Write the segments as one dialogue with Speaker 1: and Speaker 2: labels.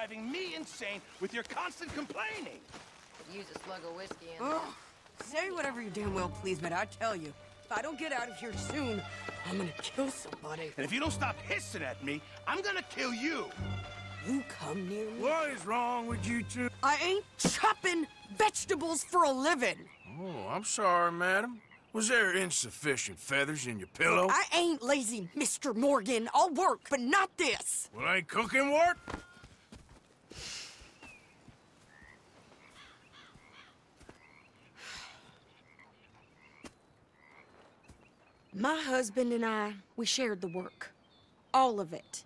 Speaker 1: driving me insane with your constant complaining.
Speaker 2: Could use a slug of whiskey and...
Speaker 3: Oh, say whatever you damn well please, but I tell you, if I don't get out of here soon, I'm gonna kill somebody.
Speaker 1: And if you don't stop hissing at me, I'm gonna kill you.
Speaker 3: You come near me.
Speaker 4: What is wrong with you two?
Speaker 3: I ain't chopping vegetables for a living.
Speaker 4: Oh, I'm sorry, madam. Was there insufficient feathers in your pillow?
Speaker 3: I ain't lazy, Mr. Morgan. I'll work, but not this.
Speaker 4: Well, ain't cooking work?
Speaker 3: My husband and I, we shared the work. All of it.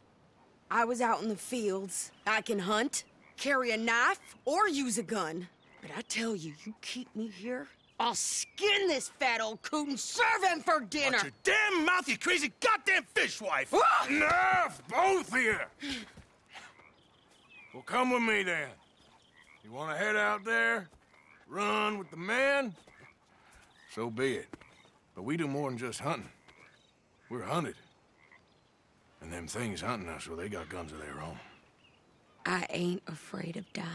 Speaker 3: I was out in the fields. I can hunt, carry a knife, or use a gun. But I tell you, you keep me here, I'll skin this fat old coot and serve him for dinner!
Speaker 1: Watch your damn mouth, you crazy goddamn fishwife!
Speaker 4: Enough, both of you! Well, come with me, then. You want to head out there? Run with the men? So be it. But we do more than just hunting. We're hunted. And them things hunting us, well, they got guns of their own.
Speaker 3: I ain't afraid of dying.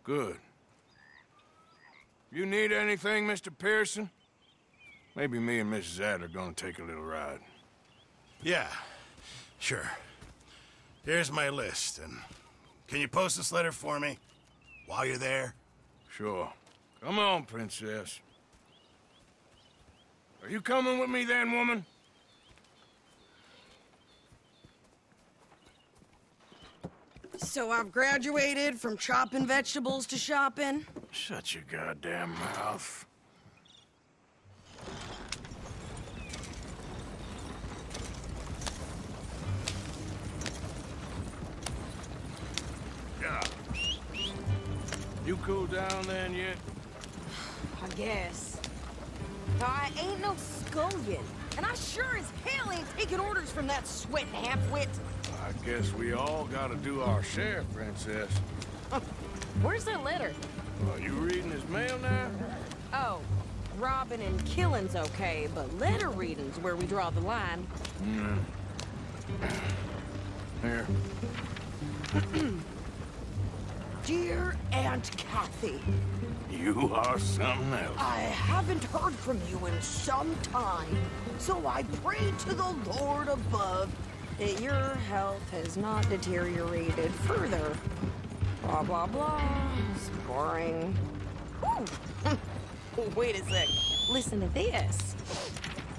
Speaker 4: Good. You need anything, Mr. Pearson? Maybe me and Mrs. Adler are gonna take a little ride.
Speaker 1: Yeah, sure. Here's my list, and can you post this letter for me while you're there?
Speaker 4: Sure. Come on, princess. Are you coming with me then, woman?
Speaker 3: So I've graduated from chopping vegetables to shopping?
Speaker 4: Shut your goddamn mouth. Yeah. You cool down then yet?
Speaker 3: I guess. I ain't no scullion, and I sure as hell ain't taking orders from that sweating half-wit.
Speaker 4: I guess we all gotta do our share, princess.
Speaker 2: Where's that letter?
Speaker 4: Are you reading his mail now?
Speaker 3: Oh, robbing and killing's okay, but letter reading's where we draw the line.
Speaker 4: Here.
Speaker 3: Dear Aunt Kathy,
Speaker 4: You are something else.
Speaker 3: I haven't heard from you in some time, so I pray to the Lord above that your health has not deteriorated further. Blah, blah, blah. It's boring. Ooh. Wait a sec. Listen to this.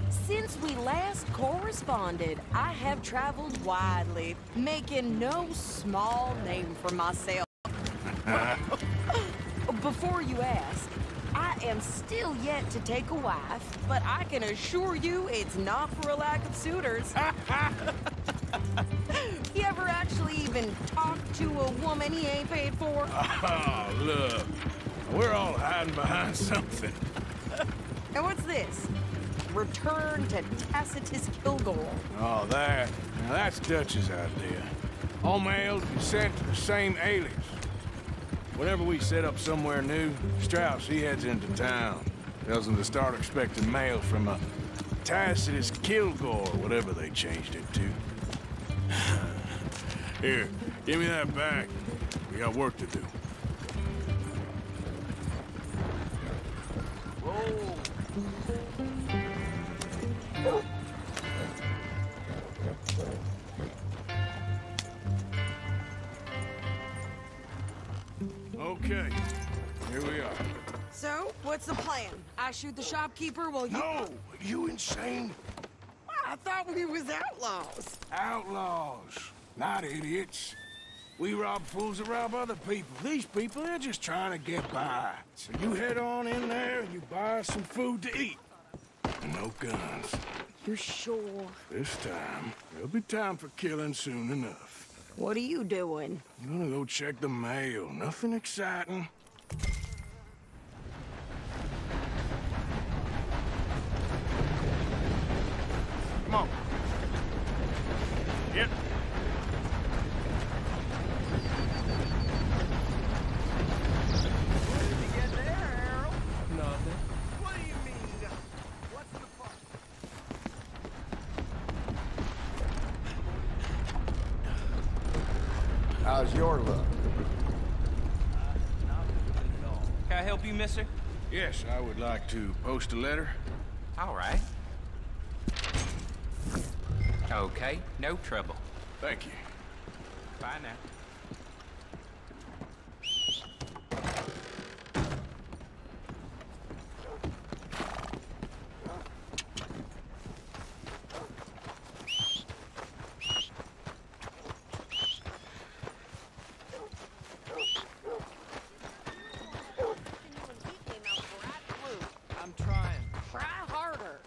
Speaker 3: Since we last corresponded, I have traveled widely, making no small name for myself. Before you ask, I am still yet to take a wife, but I can assure you it's not for a lack of suitors. You ever actually even talk to a woman he ain't paid for?
Speaker 4: Oh, look. We're all hiding behind something.
Speaker 3: And what's this? Return to Tacitus Kilgore.
Speaker 4: Oh, that. Now, that's Dutch's idea. All mails be sent to the same alias. Whenever we set up somewhere new, Strauss, he heads into town. Tells them to start expecting mail from a Tacitus Kilgore, whatever they changed it to. Here, give me that back. We got work to do. Roll. Okay, here we are.
Speaker 3: So, what's the plan? I shoot the shopkeeper while you...
Speaker 4: No! You insane?
Speaker 3: I thought we was outlaws.
Speaker 4: Outlaws, not idiots. We rob fools that rob other people. These people, they're just trying to get by. So you head on in there and you buy us some food to eat. And no guns.
Speaker 3: You sure?
Speaker 4: This time, there'll be time for killing soon enough.
Speaker 3: What are you doing?
Speaker 4: I'm gonna go check the mail. Nothing exciting. Come on. Yep.
Speaker 1: What did you get there, Harold? Nothing. What do you mean, what's the fuck?
Speaker 5: How's your luck?
Speaker 6: Can I help you, mister?
Speaker 4: Yes, I would like to post a letter.
Speaker 6: All right. Okay, no trouble.
Speaker 4: Thank you.
Speaker 6: Bye now.
Speaker 2: I'm trying. Try harder.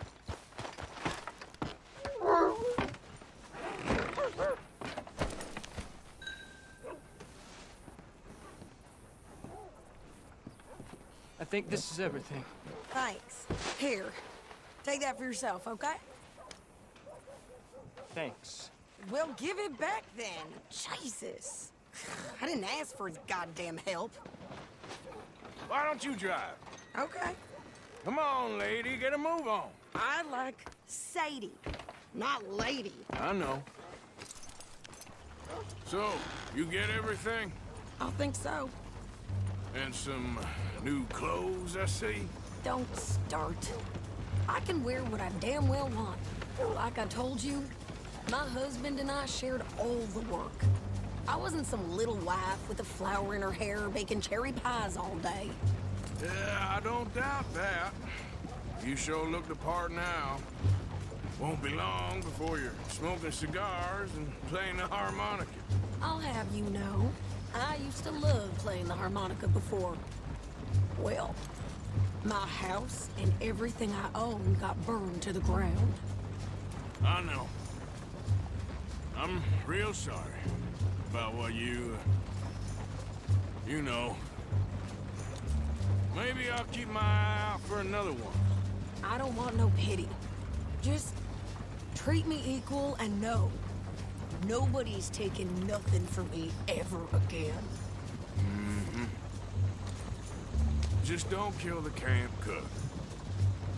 Speaker 7: I think this is everything.
Speaker 3: Thanks. Here, take that for yourself, okay?
Speaker 7: Thanks.
Speaker 3: Well, give it back then. Jesus. I didn't ask for his goddamn help.
Speaker 4: Why don't you drive?
Speaker 3: Okay.
Speaker 4: Come on, lady, get a move on.
Speaker 3: I like Sadie, not lady.
Speaker 4: I know. So, you get everything?
Speaker 3: I think so.
Speaker 4: And some new clothes, I see?
Speaker 3: Don't start. I can wear what I damn well want. Like I told you, my husband and I shared all the work. I wasn't some little wife with a flower in her hair baking cherry pies all day.
Speaker 4: Yeah, I don't doubt that. You sure look the part now. Won't be long before you're smoking cigars and playing the harmonica.
Speaker 3: I'll have you know, I used to love playing the harmonica before. Well, my house and everything I own got burned to the ground.
Speaker 4: I know. I'm real sorry about what you know. Maybe I'll keep my eye out for another one.
Speaker 3: I don't want no pity. Just treat me equal and know nobody's taking nothing from me ever again.
Speaker 4: Mm-hmm. Just don't kill the camp cook.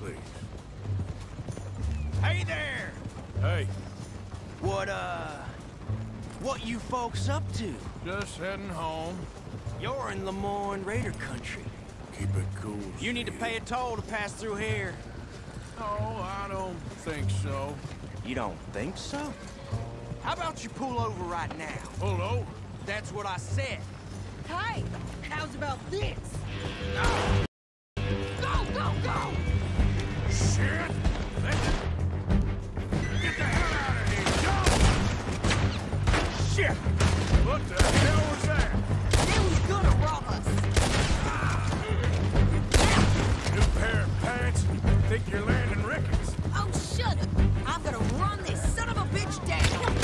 Speaker 4: Please.
Speaker 8: Hey there!
Speaker 4: Hey,
Speaker 8: What you folks up to?
Speaker 4: just heading home.
Speaker 8: You're in Lemoyne Raider country.
Speaker 4: Keep it cool.
Speaker 8: You need to pay a toll to pass through here.
Speaker 4: No, I don't think so.
Speaker 8: You don't think so? How about you pull over right now?
Speaker 4: Pull over.
Speaker 8: That's what I said.
Speaker 3: Hey, how's about this?
Speaker 4: Shit! Get the hell out of here! Go! Shit! What the hell was that?
Speaker 3: They was gonna rob us.
Speaker 4: New pair of pants? Think you're landing Ricketts?
Speaker 3: Oh, shut up. I'm gonna run this son of a bitch down.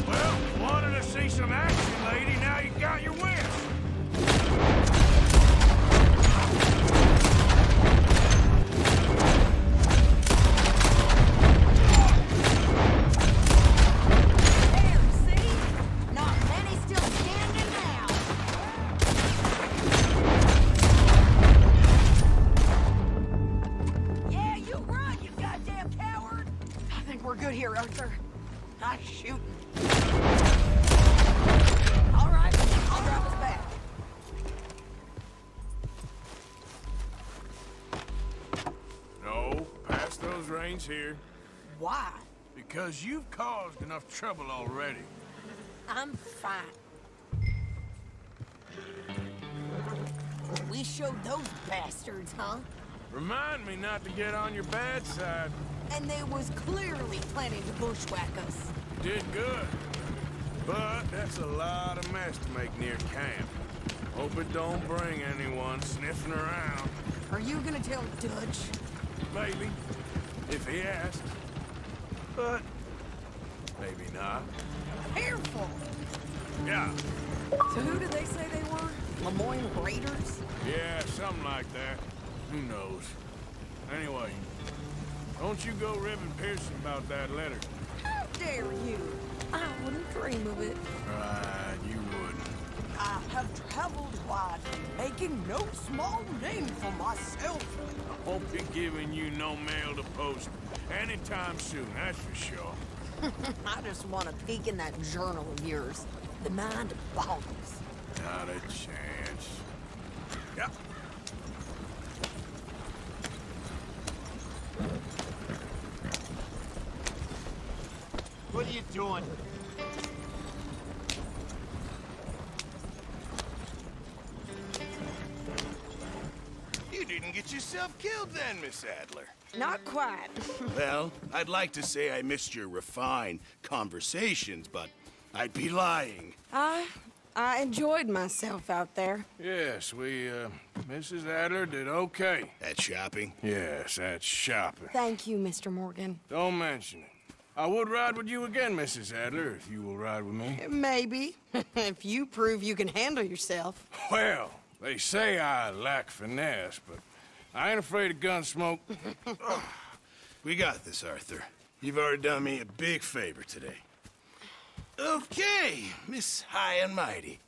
Speaker 4: Well, wanted to see some action, lady. Now you got your wish.
Speaker 3: There, see? Not many still standing now. Yeah, you run, you goddamn coward. I think we're good here, Arthur. Nice shooting. All right, I'll drive us back.
Speaker 4: No, pass those reins here.
Speaker 3: Why?
Speaker 4: Because you've caused enough trouble already.
Speaker 3: I'm fine. We showed those bastards, huh?
Speaker 4: Remind me not to get on your bad side.
Speaker 3: And they was clearly planning to bushwhack us.
Speaker 4: You did good. But that's a lot of mess to make near camp. Hope it don't bring anyone sniffing around.
Speaker 3: Are you gonna tell Dutch?
Speaker 4: Maybe, if he asks. But maybe not.
Speaker 3: Careful!
Speaker 4: Yeah,
Speaker 3: So who did they say they were? Lemoyne Raiders?
Speaker 4: yeah, something like that. Who knows? Anyway, don't you go ribbing Pearson about that letter.
Speaker 3: How dare you? I wouldn't dream of it.
Speaker 4: Right, you wouldn't.
Speaker 3: I have traveled wide, making no small name for myself.
Speaker 4: I won't be giving you no mail to post anytime soon, that's for sure.
Speaker 3: I just want to peek in that journal of yours. The mind boggles.
Speaker 4: Not a chance.
Speaker 1: Yeah.
Speaker 8: What are you doing?
Speaker 1: You didn't get yourself killed then, Miss Adler.
Speaker 3: Not quite.
Speaker 1: Well, I'd like to say I missed your refined conversations, but I'd be lying.
Speaker 3: I enjoyed myself out there.
Speaker 4: Yes, Mrs. Adler did okay.
Speaker 1: At shopping?
Speaker 4: Yes, that's shopping.
Speaker 3: Thank you, Mr. Morgan.
Speaker 4: Don't mention it. I would ride with you again, Mrs. Adler, if you will ride with me.
Speaker 3: Maybe. If you prove you can handle yourself.
Speaker 4: Well, they say I lack finesse, but I ain't afraid of gun smoke.
Speaker 1: We got this, Arthur. You've already done me a big favor today. Okay, Miss High and Mighty.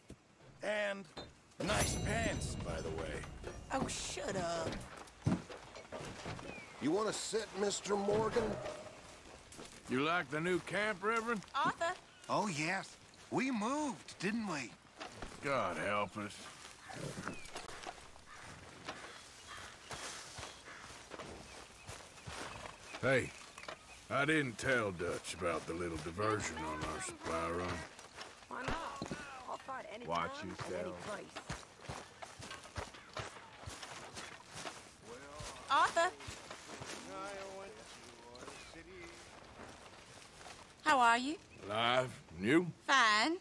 Speaker 1: And nice pants, by the way.
Speaker 3: Oh, shut up.
Speaker 5: You want to sit, Mr. Morgan?
Speaker 4: You like the new camp, Reverend?
Speaker 9: Arthur?
Speaker 5: Oh, yes. We moved, didn't we?
Speaker 4: God help us. Hey, I didn't tell Dutch about the little diversion on our supply run.
Speaker 3: Why not? I'll fight any
Speaker 4: Watch
Speaker 3: time,
Speaker 4: yourself.
Speaker 3: any place.
Speaker 9: Arthur? How are you?
Speaker 4: Alive? New?
Speaker 9: Fine.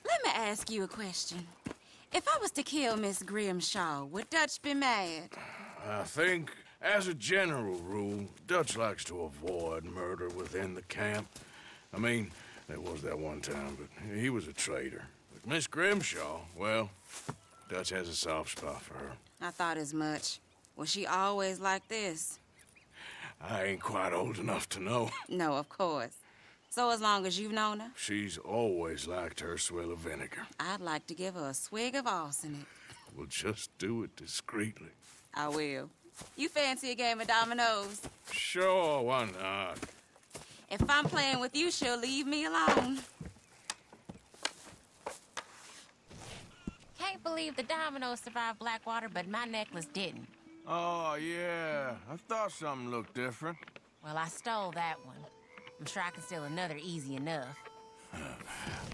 Speaker 9: Let me ask you a question. If I was to kill Miss Grimshaw, would Dutch be mad?
Speaker 4: I think, as a general rule, Dutch likes to avoid murder within the camp. I mean, there was that one time, but he was a traitor. But Miss Grimshaw, well, Dutch has a soft spot for her.
Speaker 9: I thought as much. Was she always like this?
Speaker 4: I ain't quite old enough to know.
Speaker 9: No, of course. So as long as you've known her,
Speaker 4: She's always liked her swill of vinegar.
Speaker 9: I'd like to give her a swig of arsenic.
Speaker 4: We'll just do it discreetly.
Speaker 9: I will. You fancy a game of dominoes?
Speaker 4: Sure, why not?
Speaker 9: If I'm playing with you, she'll leave me alone.
Speaker 10: Can't believe the dominoes survived Blackwater, but my necklace didn't.
Speaker 4: Oh, yeah. I thought something looked different.
Speaker 10: Well, I stole that one. I'm sure I can steal another easy enough.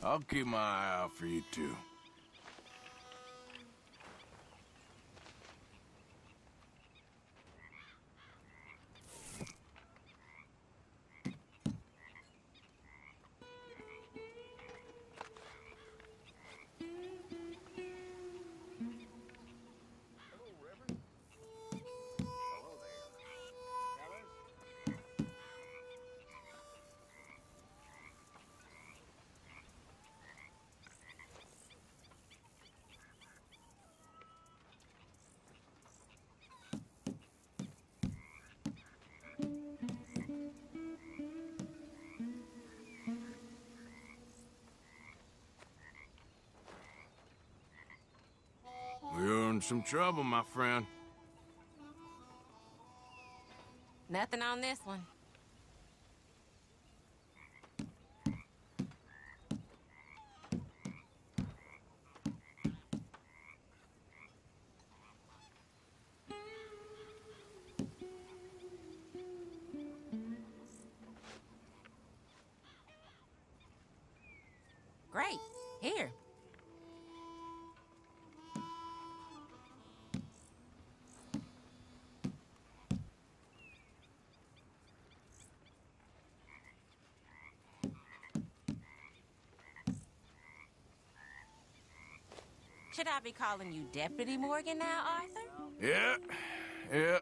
Speaker 4: I'll keep my eye out for you, too. You're in some trouble, my friend.
Speaker 10: Nothing on this one. Great. Here. Should I be calling you Deputy Morgan now, Arthur?
Speaker 4: Yeah.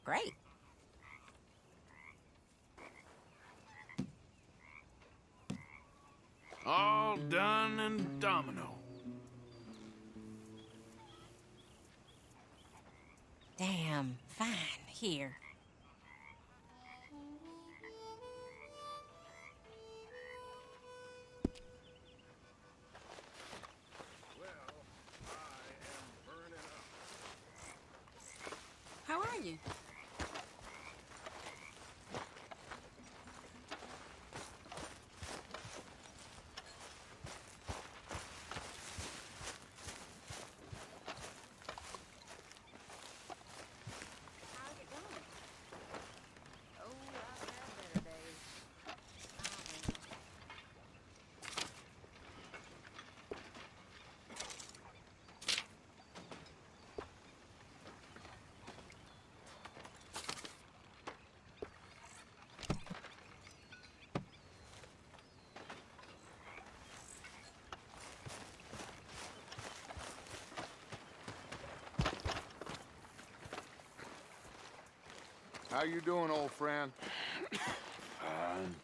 Speaker 10: Great.
Speaker 4: All done and domino.
Speaker 10: Damn, fine. Here.
Speaker 9: you.
Speaker 4: How you doing, old friend? Fine.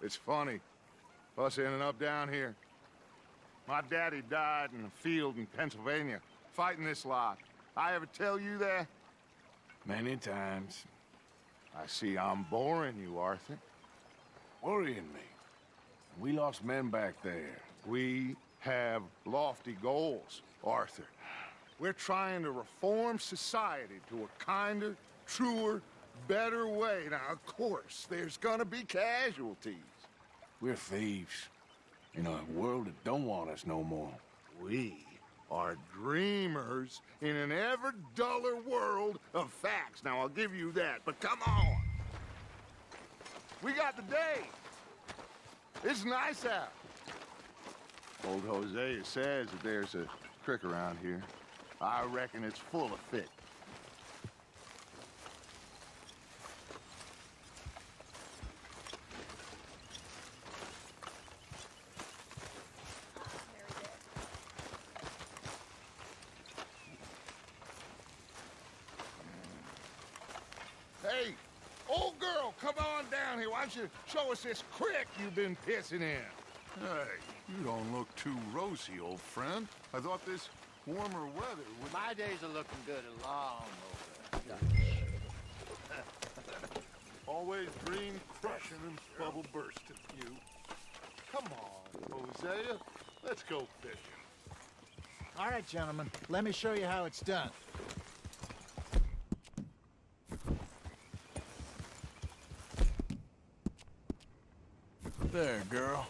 Speaker 4: It's funny, us ending up down here. My daddy died in a field in Pennsylvania, fighting this lot. I ever tell you that? Many times. I see I'm boring you, Arthur. Worrying me. We lost men back there. We have lofty goals, Arthur. We're trying to reform society to a kinder, truer, better way. Now, of course, there's gonna be casualties. We're thieves in a world that don't want us no more. We are dreamers in an ever duller world of facts. Now, I'll give you that, but come on. We got the day. It's nice out. Old Hosea says that there's a creek around here. I reckon it's full of fish. Hey, old girl, come on down here. Why don't you show us this creek you've been pissing in?
Speaker 5: Hey, you don't look too rosy, old friend. I thought this warmer weather would...
Speaker 11: My days are looking good along over.
Speaker 5: Always dream crushing and bubble bursting, you. Come on, Hosea. Let's go fishing.
Speaker 11: All right, gentlemen. Let me show you how it's done.
Speaker 4: There, girl.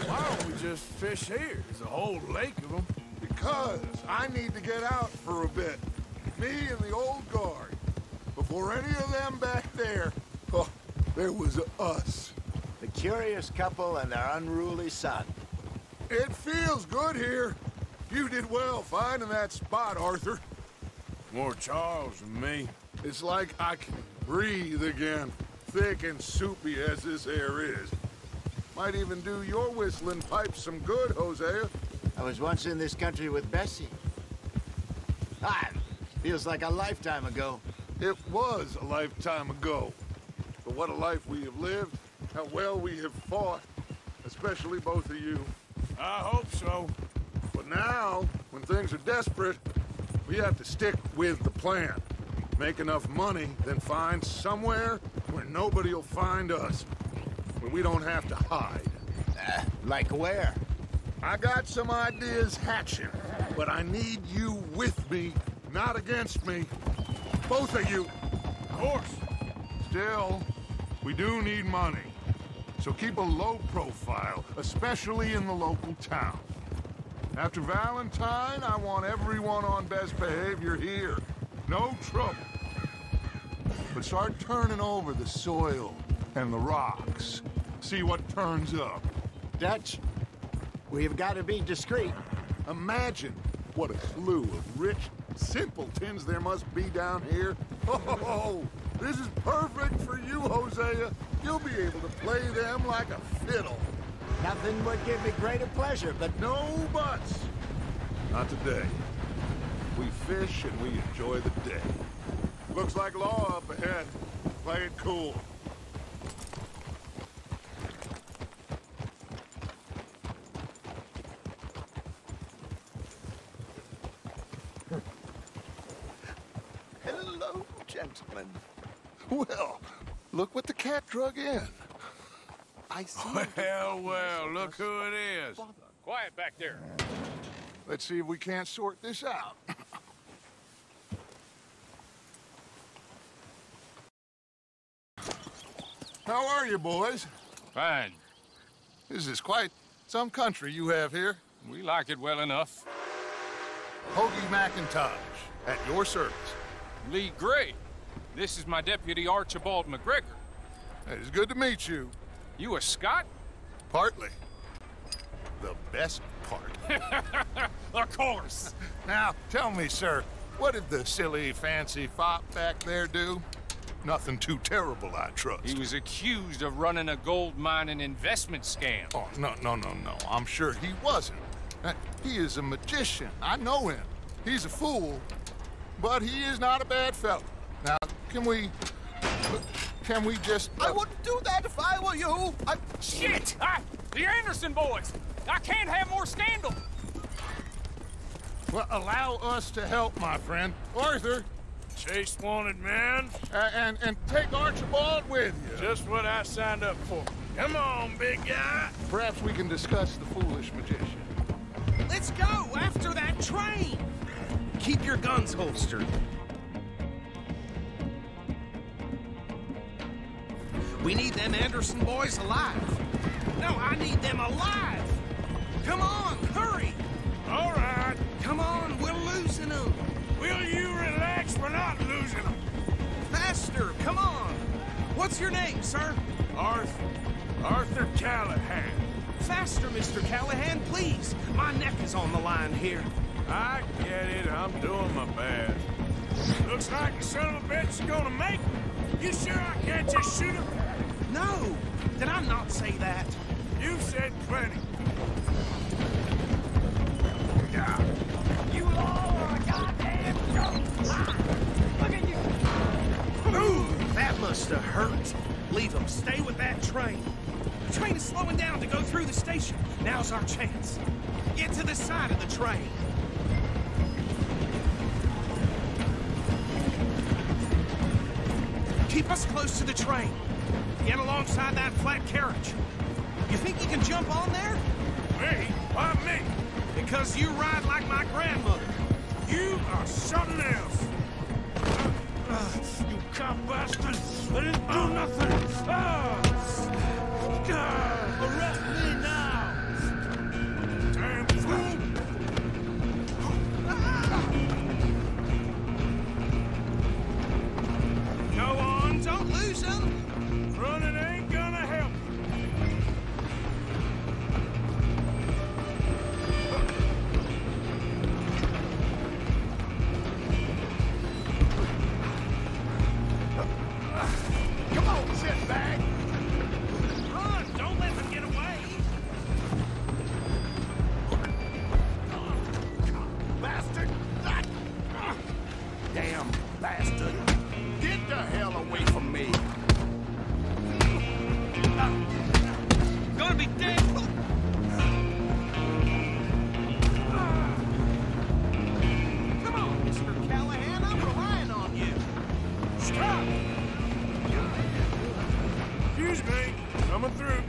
Speaker 4: Why don't we just fish here? There's a whole lake of them.
Speaker 5: Because I need to get out for a bit. Me and the old guard. Before any of them back there, oh, there was us.
Speaker 11: The curious couple and their unruly son.
Speaker 5: It feels good here. You did well finding that spot, Arthur.
Speaker 4: More Charles than me.
Speaker 5: It's like I can breathe again, thick and soupy as this air is. Might even do your whistling pipes some good, Hosea.
Speaker 11: I was once in this country with Bessie. Feels like a lifetime ago.
Speaker 5: It was a lifetime ago. But what a life we have lived, how well we have fought, especially both of you.
Speaker 4: I hope so.
Speaker 5: But now, when things are desperate, we have to stick with the plan. Make enough money, then find somewhere where nobody will find us. Where we don't have to hide.
Speaker 11: Like where?
Speaker 5: I got some ideas hatching, but I need you with me, not against me. Both of you.
Speaker 4: Of course.
Speaker 5: Still, we do need money. So keep a low profile, especially in the local town. After Valentine, I want everyone on best behavior here. No trouble. But start turning over the soil and the rocks. See what turns up.
Speaker 11: Dutch, we've got to be discreet.
Speaker 5: Imagine what a slew of rich simpletons there must be down here Oh, this is perfect for you, Hosea. You'll be able to play them like a fiddle.
Speaker 11: Nothing would give me greater pleasure, but
Speaker 5: No buts. Not today. We fish and we enjoy the day. Looks like law up ahead. Play it cool. Hello, gentlemen. Well, look what the cat drug in. I see.
Speaker 4: Well, look who it is. Quiet back there.
Speaker 5: Let's see if we can't sort this out. How are you, boys?
Speaker 4: Fine.
Speaker 5: This is quite some country you have here.
Speaker 4: We like it well enough.
Speaker 5: Hoagie McIntosh, at your service.
Speaker 4: Lee Gray. This is my deputy Archibald McGregor.
Speaker 5: It is good to meet you.
Speaker 4: You a Scot?
Speaker 5: Partly. The best part.
Speaker 4: Of course.
Speaker 5: Now, tell me, sir, what did the silly, fancy fop back there do? Nothing too terrible, I trust.
Speaker 4: He was accused of running a gold mining investment scam.
Speaker 5: Oh, no. I'm sure he wasn't. He is a magician. I know him. He's a fool, but he is not a bad fellow. Now, can we just...
Speaker 8: I wouldn't do that if I were you.
Speaker 4: Shit! The Anderson boys! I can't have more scandal!
Speaker 5: Well, allow us to help, my friend. Arthur,
Speaker 4: Chase wanted man.
Speaker 5: and take Archibald with you.
Speaker 4: Just what I signed up for. Come on, big guy.
Speaker 5: Perhaps we can discuss the foolish magician.
Speaker 8: Let's go after that train. Keep your guns holstered. We need them Anderson boys alive. No, I need them alive. Come on, hurry.
Speaker 4: All right.
Speaker 8: Come on, we're losing them.
Speaker 4: Will you relax? We're not losing them.
Speaker 8: Faster, come on. What's your name, sir?
Speaker 4: Arthur Callahan.
Speaker 8: Faster, Mr. Callahan, please. My neck is on the line here.
Speaker 4: I get it. I'm doing my best. Looks like the son of a bitch is gonna make it. You sure I can't just shoot him?
Speaker 8: No. Did I not say that?
Speaker 4: You said plenty. Yeah.
Speaker 2: You all are a goddamn joke. Look at you.
Speaker 8: Ooh, that must have hurt. Leave them. Stay with that train. The train is slowing down to go through the station. Now's our chance. Get to the side of the train. Keep us close to the train. Get alongside that flat carriage. You think you can jump on there?
Speaker 4: Me? Why me?
Speaker 8: Because you ride like my grandmother.
Speaker 4: You are something else. You cop bastard! I didn't do nothing! Arrest me now! Damn fool!
Speaker 8: Go on, don't lose them!
Speaker 4: Running ain't gonna help.
Speaker 5: Come on, shitbag!
Speaker 8: Run! Don't let them get away!
Speaker 5: Bastard!
Speaker 8: Damn bastard!
Speaker 5: Get the hell away from me!
Speaker 8: Gonna be dead! Come on, Mr. Callahan, I'm relying on you.
Speaker 4: Stop! Excuse me, coming through.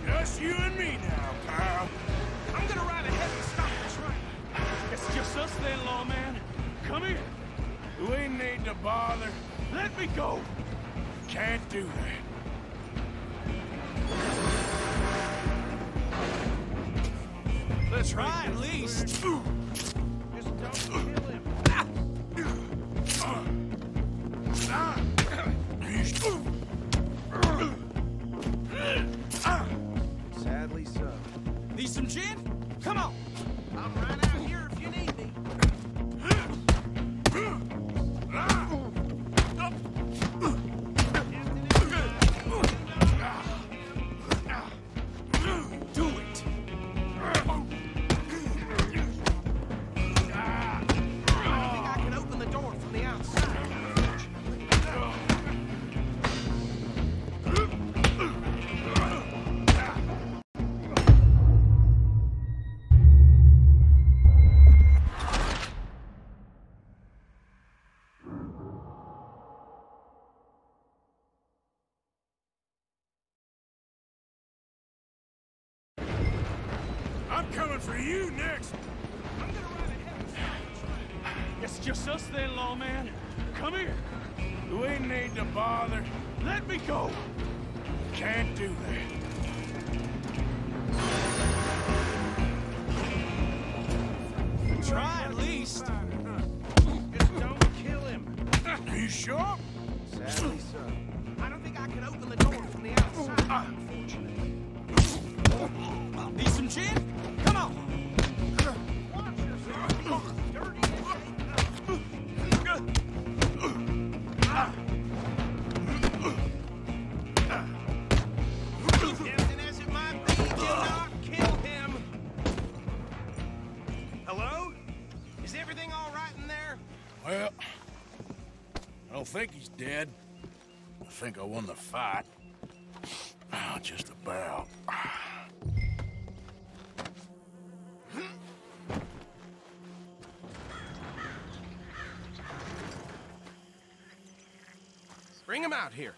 Speaker 4: Just you and me now, pal.
Speaker 8: I'm gonna ride ahead and stop the train.
Speaker 4: It's just us then, lawman. Come here. We need to bother. Let me go. Can't do that. Let's
Speaker 8: Try at least.
Speaker 4: Just don't kill him.
Speaker 8: Sadly so. Need some gin? Come on. I'm right out here if you need me.
Speaker 4: coming for you next.
Speaker 8: I'm gonna ride ahead. It's just us then, lawman. Come here.
Speaker 4: We need to bother.
Speaker 8: Let me go.
Speaker 4: Can't do that.
Speaker 8: Try at least. Just don't kill him.
Speaker 4: Are you sure?
Speaker 8: Sadly so. I don't think I can open the door from the outside, unfortunately. Need some gin? Come on. Watch yourself. Dirty Tempting as it might be, do not kill him. Hello? Is everything all right in there?
Speaker 4: Well, I don't think he's dead. I think I won the fight. Oh, just about.
Speaker 8: Bring him out here.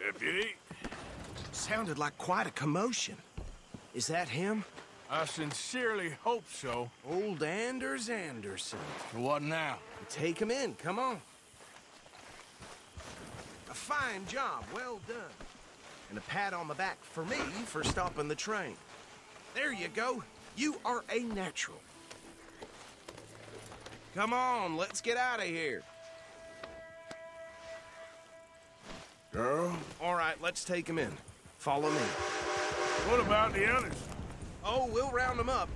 Speaker 4: Deputy?
Speaker 8: Sounded like quite a commotion. Is that him?
Speaker 4: I sincerely hope so.
Speaker 8: Old Anders Anderson.
Speaker 4: What now?
Speaker 8: Take him in, come on. A fine job, well done. And a pat on the back for me for stopping the train. There you go. You are a natural. Come on, let's get out of here.
Speaker 4: Girl?
Speaker 8: All right, let's take him in. Follow me.
Speaker 4: What about the others?
Speaker 8: Oh, we'll round them up.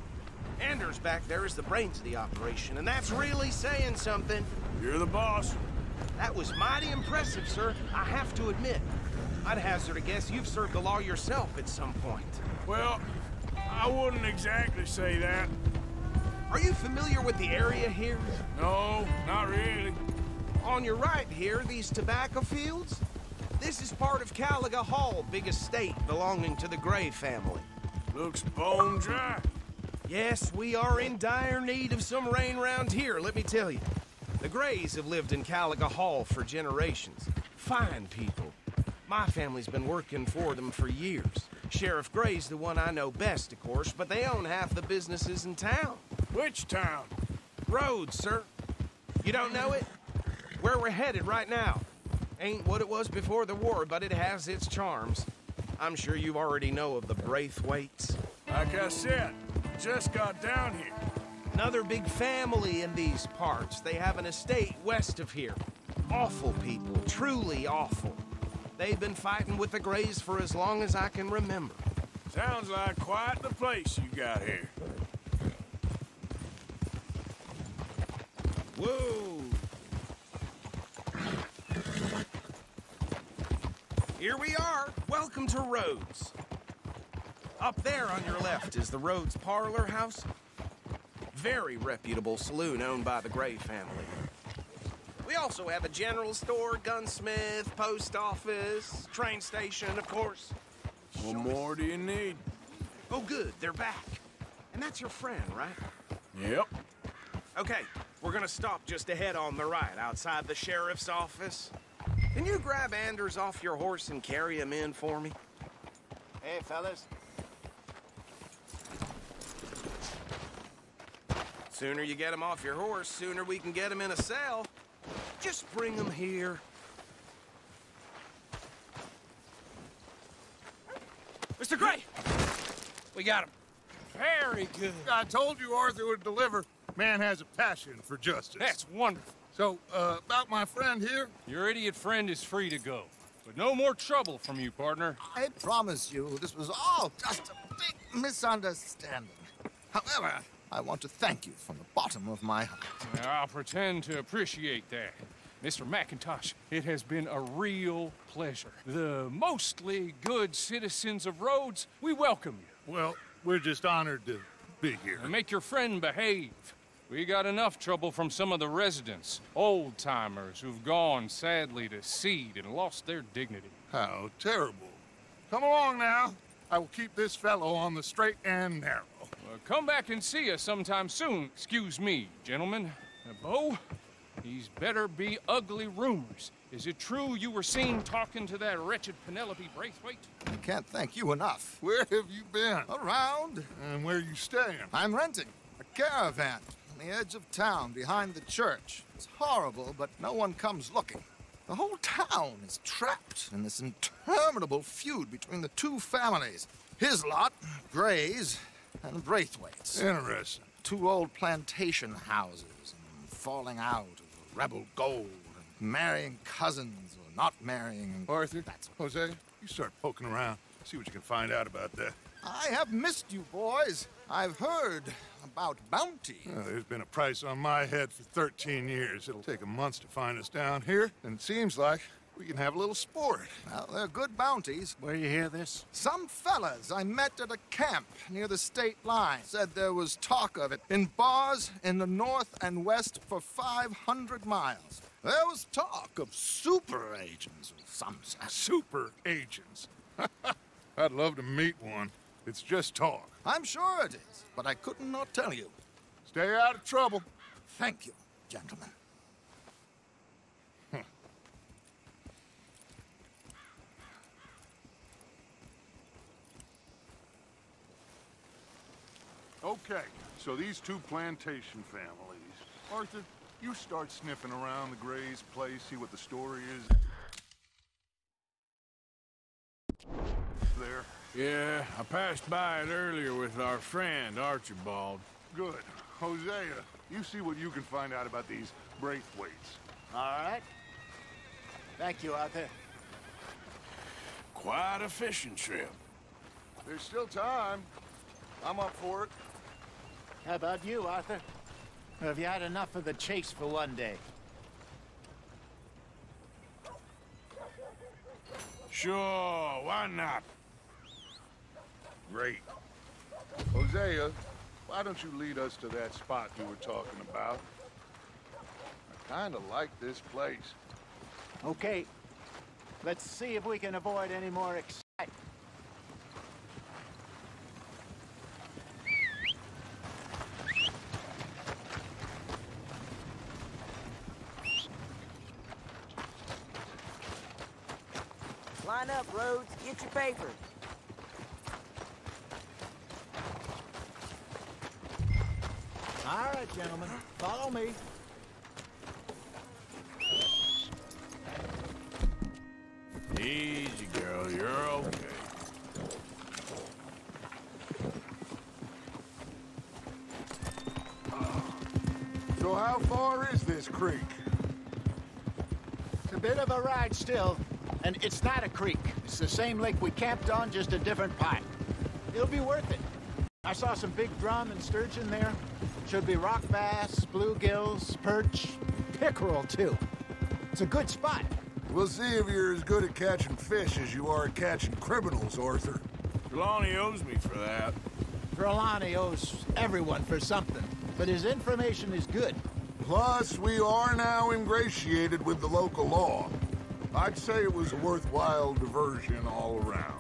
Speaker 8: Anders back there is the brains of the operation, and that's really saying something.
Speaker 4: You're the boss.
Speaker 8: That was mighty impressive, sir. I have to admit. I'd hazard a guess you've served the law yourself at some point.
Speaker 4: Well, I wouldn't exactly say that.
Speaker 8: Are you familiar with the area here?
Speaker 4: No, not really.
Speaker 8: On your right here, these tobacco fields? This is part of Caliga Hall, big estate belonging to the Gray family.
Speaker 4: Looks bone dry.
Speaker 8: Yes, we are in dire need of some rain round here, let me tell you. The Grays have lived in Caliga Hall for generations. Fine people. My family's been working for them for years. Sheriff Gray's the one I know best, of course, but they own half the businesses in town.
Speaker 4: Which town?
Speaker 8: Rhodes, sir. You don't know it? Where we're headed right now. Ain't what it was before the war, but it has its charms. I'm sure you already know of the Braithwaites.
Speaker 4: Like I said, just got down here.
Speaker 8: Another big family in these parts. They have an estate west of here. Awful people, truly awful. They've been fighting with the Grays for as long as I can remember.
Speaker 4: Sounds like quite the place you got here.
Speaker 8: Whoa! Here we are. Welcome to Rhodes. Up there on your left is the Rhodes Parlor House. Very reputable saloon owned by the Gray family. We also have a general store, gunsmith, post office, train station, of course.
Speaker 4: What more do you need?
Speaker 8: Oh, good. They're back. And that's your friend, right?
Speaker 4: Yep.
Speaker 8: Okay, we're gonna stop just ahead on the right, outside the sheriff's office. Can you grab Anders off your horse and carry him in for me?
Speaker 11: Hey, fellas.
Speaker 8: Sooner you get him off your horse, sooner we can get him in a cell. Just bring him here.
Speaker 7: Mr. Gray! We got him. Very good.
Speaker 5: I told you Arthur would deliver. Man has a passion for justice.
Speaker 7: That's wonderful.
Speaker 5: So, about my friend here?
Speaker 12: Your idiot friend is free to go. But no more trouble from you, partner.
Speaker 11: I promise you, this was all just a big misunderstanding. However, I want to thank you from the bottom of my heart.
Speaker 12: I'll pretend to appreciate that. Mr. McIntosh, it has been a real pleasure. The mostly good citizens of Rhodes, we welcome you.
Speaker 5: Well, we're just honored to be here.
Speaker 12: And make your friend behave. We got enough trouble from some of the residents, old-timers who've gone, sadly, to seed and lost their dignity.
Speaker 5: How terrible. Come along now. I will keep this fellow on the straight and narrow.
Speaker 12: Come back and see us sometime soon. Excuse me, gentlemen. Bo, These better be ugly rumors. Is it true you were seen talking to that wretched Penelope Braithwaite?
Speaker 11: I can't thank you enough.
Speaker 5: Where have you been?
Speaker 11: Around.
Speaker 5: And where you staying?
Speaker 11: I'm renting a caravan on the edge of town behind the church. It's horrible, but no one comes looking. The whole town is trapped in this interminable feud between the two families. His lot, Gray's, and Braithwaite's.
Speaker 5: Interesting.
Speaker 11: Two old plantation houses, and falling out of rebel gold, and marrying cousins or not marrying.
Speaker 5: Arthur, Jose, you start poking around. See what you can find out about that.
Speaker 11: I have missed you, boys. I've heard about bounty.
Speaker 5: There's been a price on my head for 13 years. It'll take 'em months to find us down here, and it seems like we can have a little sport.
Speaker 11: Well, they're good bounties.
Speaker 13: Where you hear this?
Speaker 11: Some fellas I met at a camp near the state line said there was talk of it in bars in the north and west for 500 miles. There was talk of super agents of some sort.
Speaker 5: Super agents? I'd love to meet one. It's just talk.
Speaker 11: I'm sure it is, but I couldn't not tell you.
Speaker 5: Stay out of trouble.
Speaker 11: Thank you, gentlemen.
Speaker 5: Okay, so these two plantation families. Arthur, you start sniffing around the Gray's place, see what the story is. There.
Speaker 4: Yeah, I passed by it earlier with our friend, Archibald.
Speaker 5: Good. Hosea, you see what you can find out about these Braithwaites.
Speaker 13: All right. Thank you, Arthur.
Speaker 4: Quite a fishing trip.
Speaker 5: There's still time. I'm up for it.
Speaker 13: How about you, Arthur? Or have you had enough of the chase for one day?
Speaker 4: Sure, why not?
Speaker 5: Great. Hosea, why don't you lead us to that spot you were talking about? I kind of like this place.
Speaker 13: Okay. Let's see if we can avoid any more excitement.
Speaker 3: Line up, Rhodes. Get your paper.
Speaker 13: All right, gentlemen. Follow me.
Speaker 4: Easy, girl. You're okay.
Speaker 5: So how far is this creek?
Speaker 13: It's a bit of a ride still, and it's not a creek. It's the same lake we camped on, just a different pipe. It'll be worth it. I saw some big drum and sturgeon there. Should be rock bass, bluegills, perch, pickerel, too. It's a good spot.
Speaker 5: We'll see if you're as good at catching fish as you are at catching criminals, Arthur.
Speaker 4: Trelawney owes me for that.
Speaker 13: Trelawney owes everyone for something, but his information is good.
Speaker 5: Plus, we are now ingratiated with the local law. I'd say it was a worthwhile diversion all around.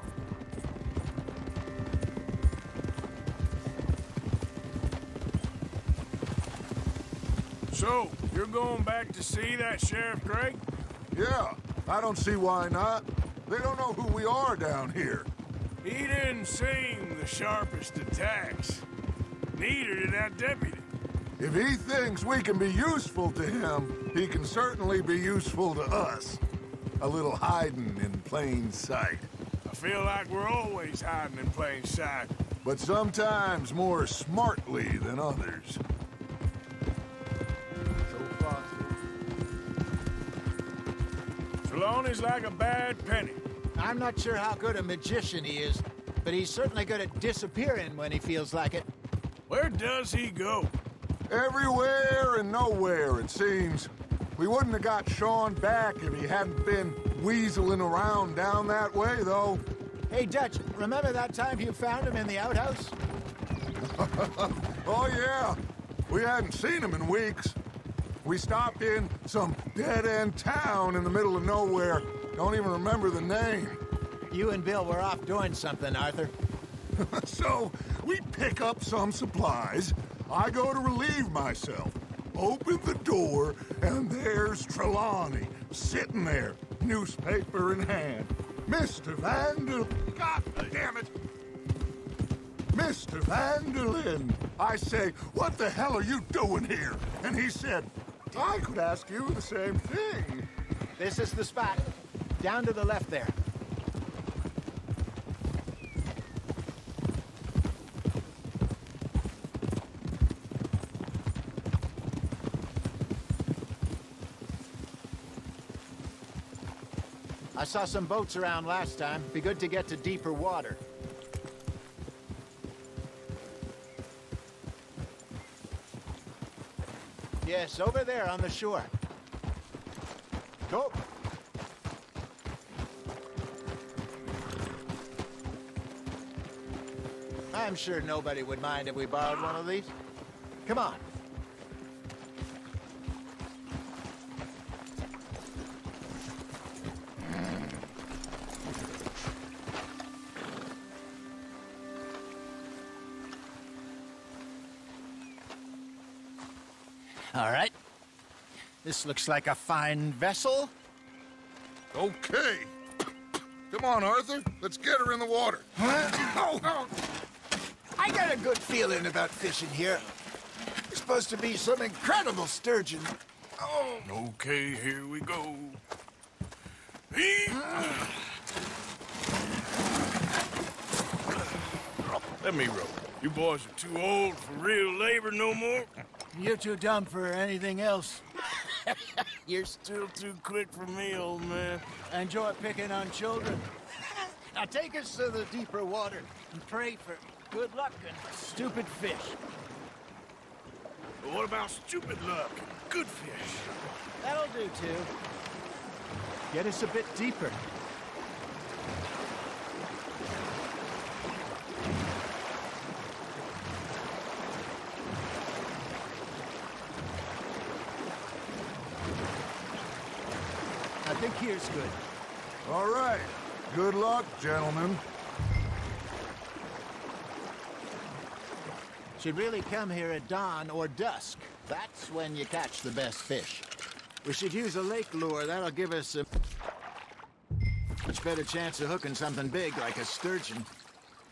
Speaker 4: So, you're going back to see that Sheriff Gregg?
Speaker 5: Yeah, I don't see why not. They don't know who we are down here.
Speaker 4: He didn't seem the sharpest attacks. Neither did that deputy.
Speaker 5: If he thinks we can be useful to him, he can certainly be useful to us. A little hiding in plain sight.
Speaker 4: I feel like we're always hiding in plain sight.
Speaker 5: But sometimes more smartly than others.
Speaker 4: Trelawney's like a bad penny.
Speaker 13: I'm not sure how good a magician he is, but he's certainly good at disappearing when he feels like it.
Speaker 4: Where does he go?
Speaker 5: Everywhere and nowhere, it seems. We wouldn't have got Sean back if he hadn't been weaseling around down that way, though.
Speaker 13: Hey, Dutch, remember that time you found him in the outhouse?
Speaker 5: Oh, yeah. We hadn't seen him in weeks. We stopped in some dead-end town in the middle of nowhere. Don't even remember the name.
Speaker 13: You and Bill were off doing something, Arthur.
Speaker 5: So, we pick up some supplies. I go to relieve myself. open the door, and there's Trelawney, sitting there, newspaper in hand. Mr. God damn it! Mr. Vanderlyn! I say, what the hell are you doing here? And he said, I could ask you the same thing.
Speaker 13: This is the spot. Down to the left there. I saw some boats around last time. Be good to get to deeper water. Yes, over there on the shore. Go. I'm sure nobody would mind if we borrowed one of these. Come on. All right. This looks like a fine vessel.
Speaker 5: Okay. Come on, Arthur. Let's get her in the water.
Speaker 13: Oh. I got a good feeling about fishing here. There's supposed to be some incredible sturgeon.
Speaker 4: Oh. Okay, here we go. Let me row. You boys are too old for real labor no more.
Speaker 13: You're too dumb for anything else.
Speaker 4: You're still too quick for me, old man.
Speaker 13: Enjoy picking on children. Now take us to the deeper water and pray for good luck and stupid fish.
Speaker 4: But what about stupid luck and good fish?
Speaker 13: That'll do, too. Get us a bit deeper. I think here's good.
Speaker 5: All right. Good luck, gentlemen.
Speaker 13: Should really come here at dawn or dusk. That's when you catch the best fish. We should use a lake lure. That'll give us a much better chance of hooking something big like a sturgeon.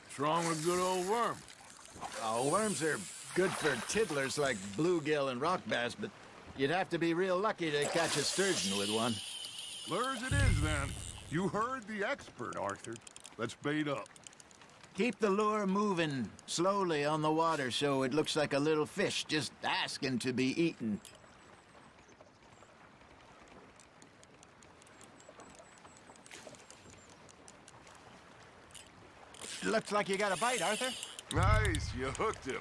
Speaker 4: What's wrong with good old worm?
Speaker 13: Oh, worms are good for tiddlers like bluegill and rock bass, but you'd have to be real lucky to catch a sturgeon with one.
Speaker 5: Lures it is, then. You heard the expert, Arthur. Let's bait up.
Speaker 13: Keep the lure moving slowly on the water so it looks like a little fish just asking to be eaten. Looks like you got a bite, Arthur.
Speaker 5: Nice, you hooked him.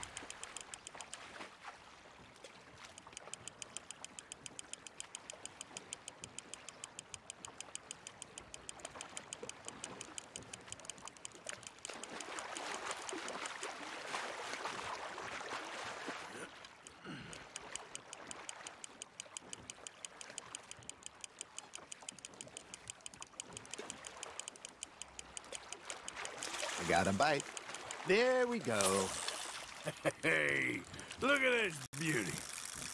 Speaker 13: Got a bite. There we go.
Speaker 4: Hey, look at this beauty.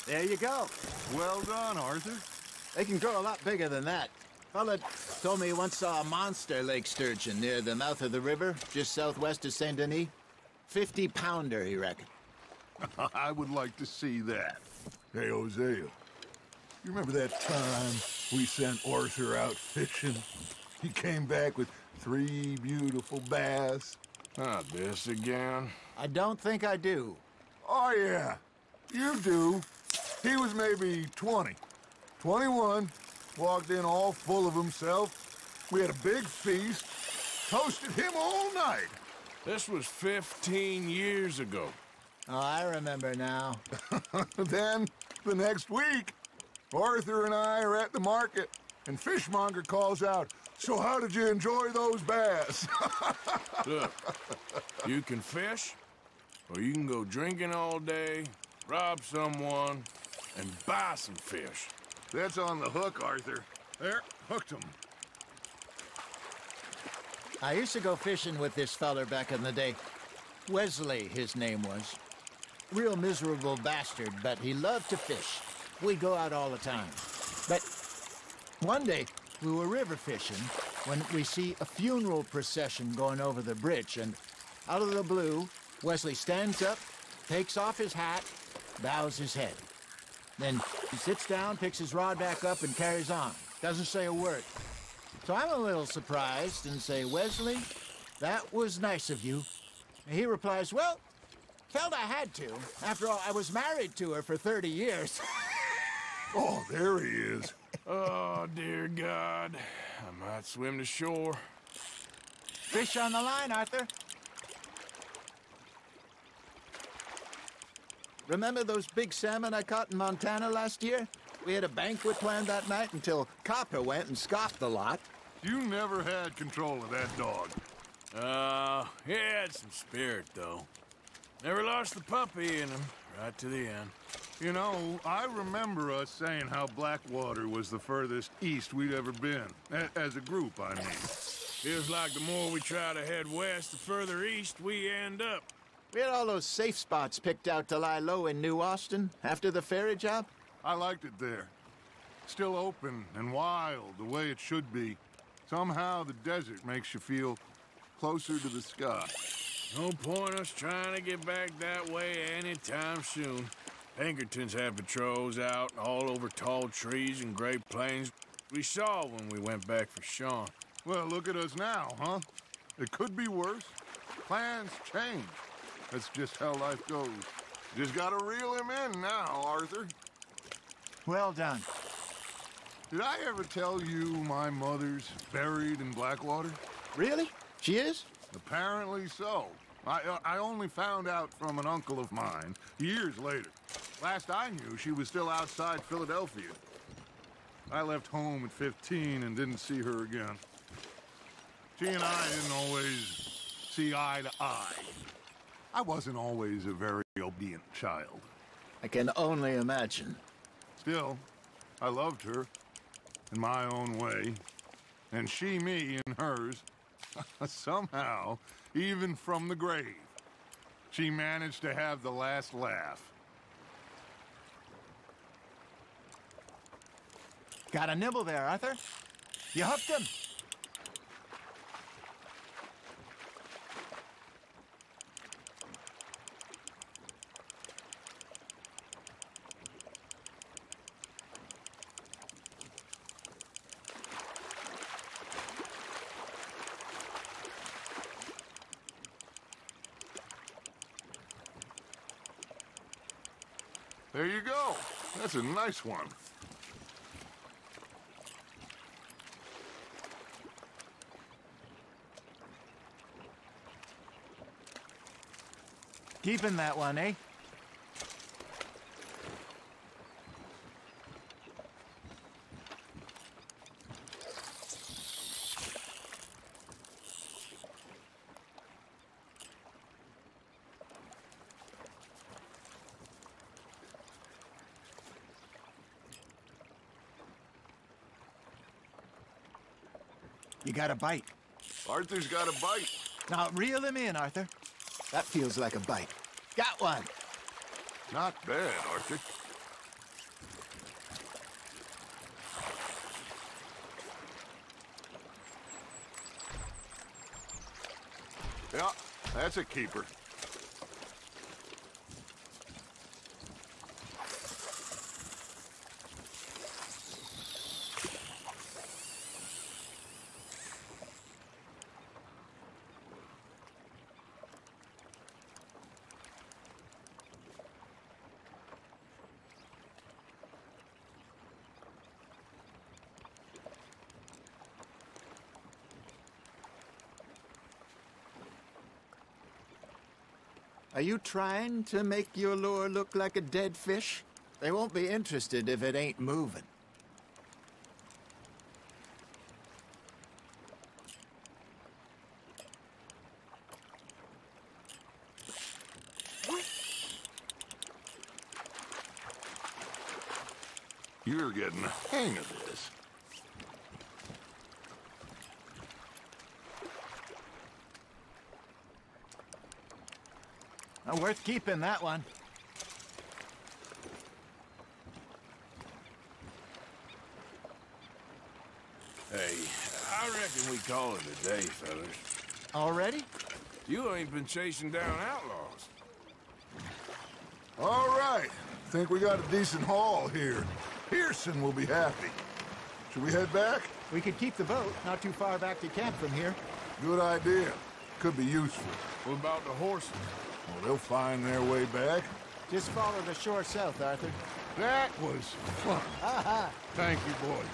Speaker 13: There you go.
Speaker 5: Well done, Arthur.
Speaker 13: They can grow a lot bigger than that. Fella told me he once saw a monster lake sturgeon near the mouth of the river, just southwest of Saint Denis. 50-pounder, he reckoned.
Speaker 5: I would like to see that. Hey, Hosea, you remember that time we sent Arthur out fishing? He came back with 3 beautiful bass.
Speaker 4: Not this again.
Speaker 13: I don't think I do.
Speaker 5: Oh, yeah. You do. He was maybe 20. 21. Walked in all full of himself. We had a big feast. Toasted him all night.
Speaker 4: This was 15 years ago.
Speaker 13: Oh, I remember now.
Speaker 5: Then, the next week, Arthur and I are at the market, and Fishmonger calls out, "So how did you enjoy those bass?"
Speaker 4: Look, you can fish, or you can go drinking all day, rob someone, and buy some fish.
Speaker 5: That's on the hook, Arthur. There, hooked him.
Speaker 13: I used to go fishing with this feller back in the day. Wesley, his name was. real miserable bastard, but he loved to fish. We'd go out all the time. But one day, we were river fishing when we see a funeral procession going over the bridge, and out of the blue, Wesley stands up, takes off his hat, bows his head. Then he sits down, picks his rod back up, and carries on. Doesn't say a word. So I'm a little surprised and say, Wesley, that was nice of you. And he replies, well, felt I had to. After all, I was married to her for 30 years.
Speaker 5: Oh, there he is.
Speaker 4: Oh, dear God. I might swim to shore.
Speaker 13: Fish on the line, Arthur. Remember those big salmon I caught in Montana last year? We had a banquet planned that night until Copper went and scoffed the lot.
Speaker 5: You never had control of that dog.
Speaker 4: He had some spirit, though. Never lost the puppy in him, right to the end.
Speaker 5: You know, I remember us saying how Blackwater was the furthest east we'd ever been. As a group, I mean.
Speaker 4: Feels like the more we try to head west, the further east we end up.
Speaker 13: We had all those safe spots picked out to lie low in New Austin after the ferry job.
Speaker 5: I liked it there. Still open and wild, the way it should be. Somehow the desert makes you feel closer to the sky.
Speaker 4: No point us trying to get back that way anytime soon. Pinkertons have patrols out all over tall trees and Great Plains. We saw when we went back for Sean.
Speaker 5: Well, look at us now, huh? It could be worse. Plans change. That's just how life goes. Just gotta reel him in now, Arthur.
Speaker 13: Well done.
Speaker 5: Did I ever tell you my mother's buried in Blackwater?
Speaker 13: Really? She is?
Speaker 5: Apparently so. I only found out from an uncle of mine years later. Last I knew, she was still outside Philadelphia. I left home at 15 and didn't see her again. She and I didn't always see eye to eye. I wasn't always a very obedient child.
Speaker 13: I can only imagine.
Speaker 5: Still, I loved her in my own way, and she me in hers. Somehow, even from the grave, she managed to have the last laugh.
Speaker 13: Got a nibble there, Arthur. You hooked him.
Speaker 5: There you go. That's a nice one.
Speaker 13: Keeping that one, eh? You got a bite.
Speaker 5: Arthur's got a bite.
Speaker 13: Now reel him in, Arthur. That feels like a bite. Got one.
Speaker 5: Not bad, Arthur. Yeah, that's a keeper.
Speaker 13: Are you trying to make your lure look like a dead fish? They won't be interested if it ain't moving.
Speaker 5: You're getting the hang of this.
Speaker 13: Worth keeping, that one.
Speaker 4: reckon we call it a day, fellas.
Speaker 13: Already?
Speaker 4: You ain't been chasing down outlaws.
Speaker 5: All right. Think we got a decent haul here. Pearson will be happy. Should we head back?
Speaker 13: We could keep the boat, not too far back to camp from here.
Speaker 5: Good idea. Could be useful.
Speaker 4: What about the horses?
Speaker 5: Well, they'll find their way back.
Speaker 13: Just follow the shore south, Arthur.
Speaker 4: That was fun. Thank you, boys.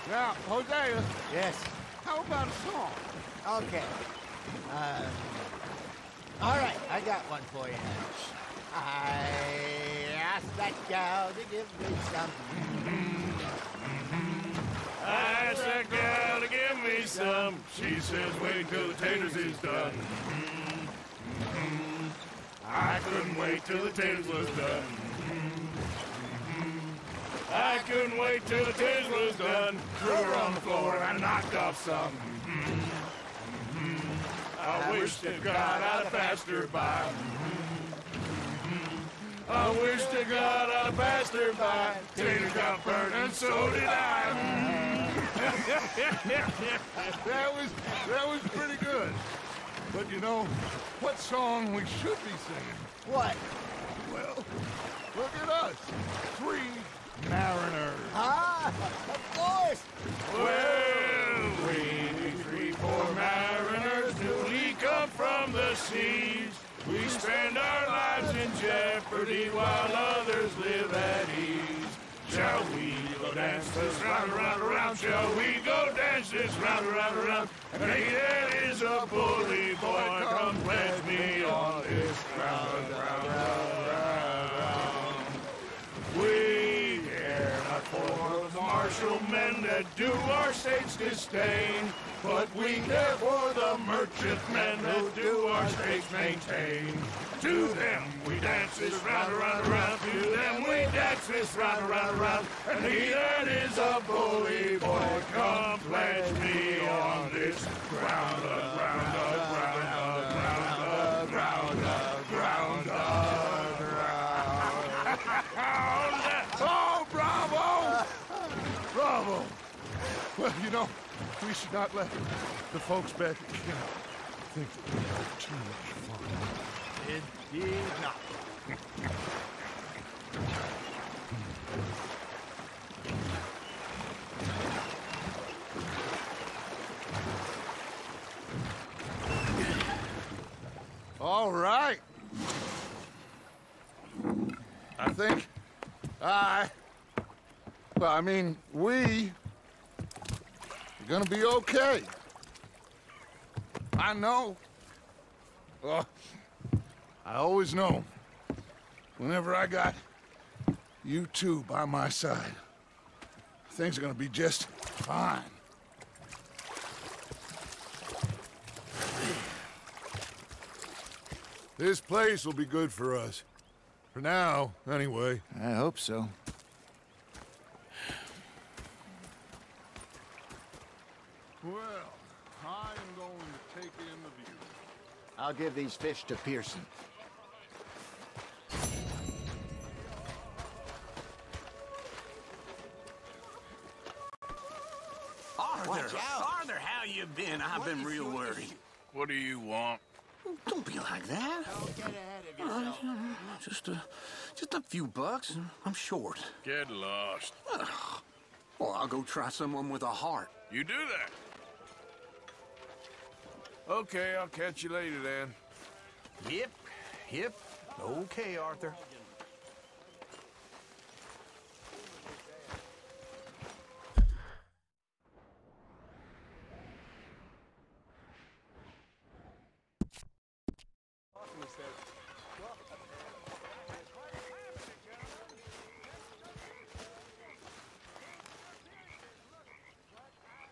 Speaker 4: Now, Hosea.
Speaker 13: Yes.
Speaker 4: How about a song?
Speaker 13: Okay. All right, I got one for you. I asked that gal to give me some.
Speaker 4: I asked that gal to give me some. She says, wait till the taters is done. I couldn't wait till the taters was done. I couldn't wait till the taters was done. Threw her on the floor and I knocked off some. I wish to God I'd have passed her by. I wish to God I'd have passed her by. Taters got burned and so did I. That was pretty good. But you know, what song we should be singing?
Speaker 13: What?
Speaker 5: Well, look at us. 3 mariners.
Speaker 13: Of course.
Speaker 4: Well, we 3 poor mariners newly come from the seas. We spend our lives in jeopardy while others live at ease. Shall we go dance this round, around, around? Shall we go dance this round, around, around? And that is a bully boy, come pledge me on this ground, round, round, round. We care not for the martial men that do our state's disdain, but we care for the merchant men that do our state's maintain. To them we dance this round, around, around. To them we dance this round, around, around. And he that is a bully boy, come pledge me on this ground, ground, ground, ground, ground, ground, ground. Oh, bravo! Bravo! Well, you know, we should not let the folks back at camp think that we have too much fun.
Speaker 13: It did not.
Speaker 5: All right. I think we are gonna be okay. I know. I always know. Whenever I got you two by my side, things are gonna be just fine. This place will be good for us. For now, anyway.
Speaker 13: I hope so.
Speaker 5: Well, I am going to take in the view.
Speaker 13: I'll give these fish to Pearson.
Speaker 14: Arthur, how you been? I've been real worried.
Speaker 4: What do you want?
Speaker 14: Don't be like that.
Speaker 13: Don't get ahead of yourself.
Speaker 14: Just a few bucks. I'm short.
Speaker 4: Get lost.
Speaker 14: Well, I'll go try someone with a heart.
Speaker 4: You do that. Okay, I'll catch you later then.
Speaker 14: Yep. Okay, Arthur.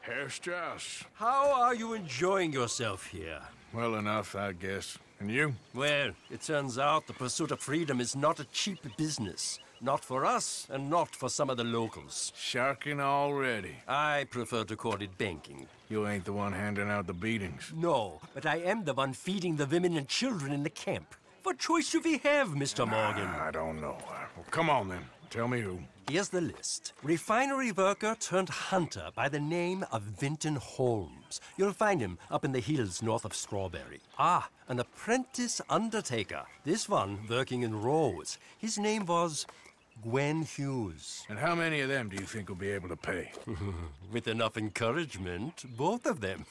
Speaker 4: Herr Strauss.
Speaker 15: How are you enjoying yourself here?
Speaker 4: Well enough, I guess. And you?
Speaker 15: Well, it turns out the pursuit of freedom is not a cheap business. Not for us, and not for some of the locals.
Speaker 4: Sharking already.
Speaker 15: I prefer to call it banking.
Speaker 4: You ain't the one handing out the beatings.
Speaker 15: No, but I am the one feeding the women and children in the camp. What choice do we have, Mr. Morgan?
Speaker 4: I don't know. Well, come on, then. Tell me who.
Speaker 15: Here's the list. Refinery worker turned hunter by the name of Vinton Holmes. You'll find him up in the hills north of Strawberry. Ah, an apprentice undertaker. This one working in Rose. His name was Gwen Hughes.
Speaker 4: And how many of them do you think will be able to pay?
Speaker 15: With enough encouragement, both of them.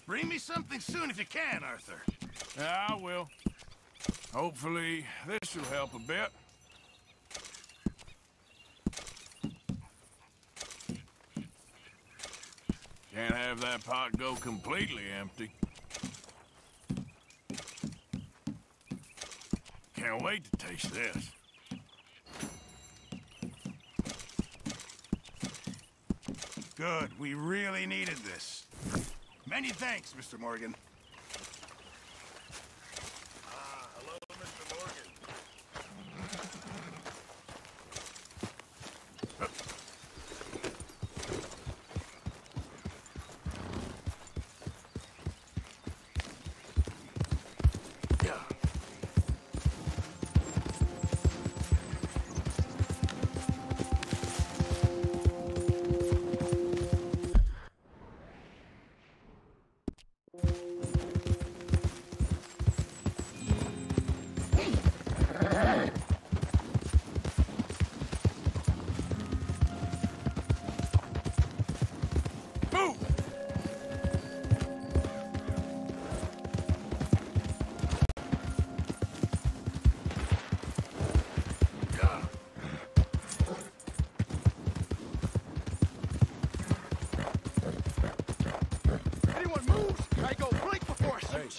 Speaker 1: Bring me something soon if you can, Arthur.
Speaker 4: Yeah, I will. Hopefully, this will help a bit. Can't have that pot go completely empty. Can't wait to taste this.
Speaker 1: Good. We really needed this. Many thanks, Mr. Morgan.
Speaker 4: Hello, Mr. Morgan.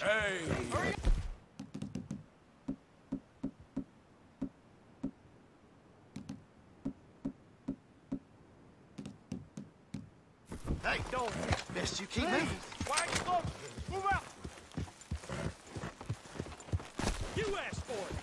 Speaker 4: Hey!
Speaker 11: Hey, don't. Best you keep moving.
Speaker 2: Why you slow? Move out! You asked for it!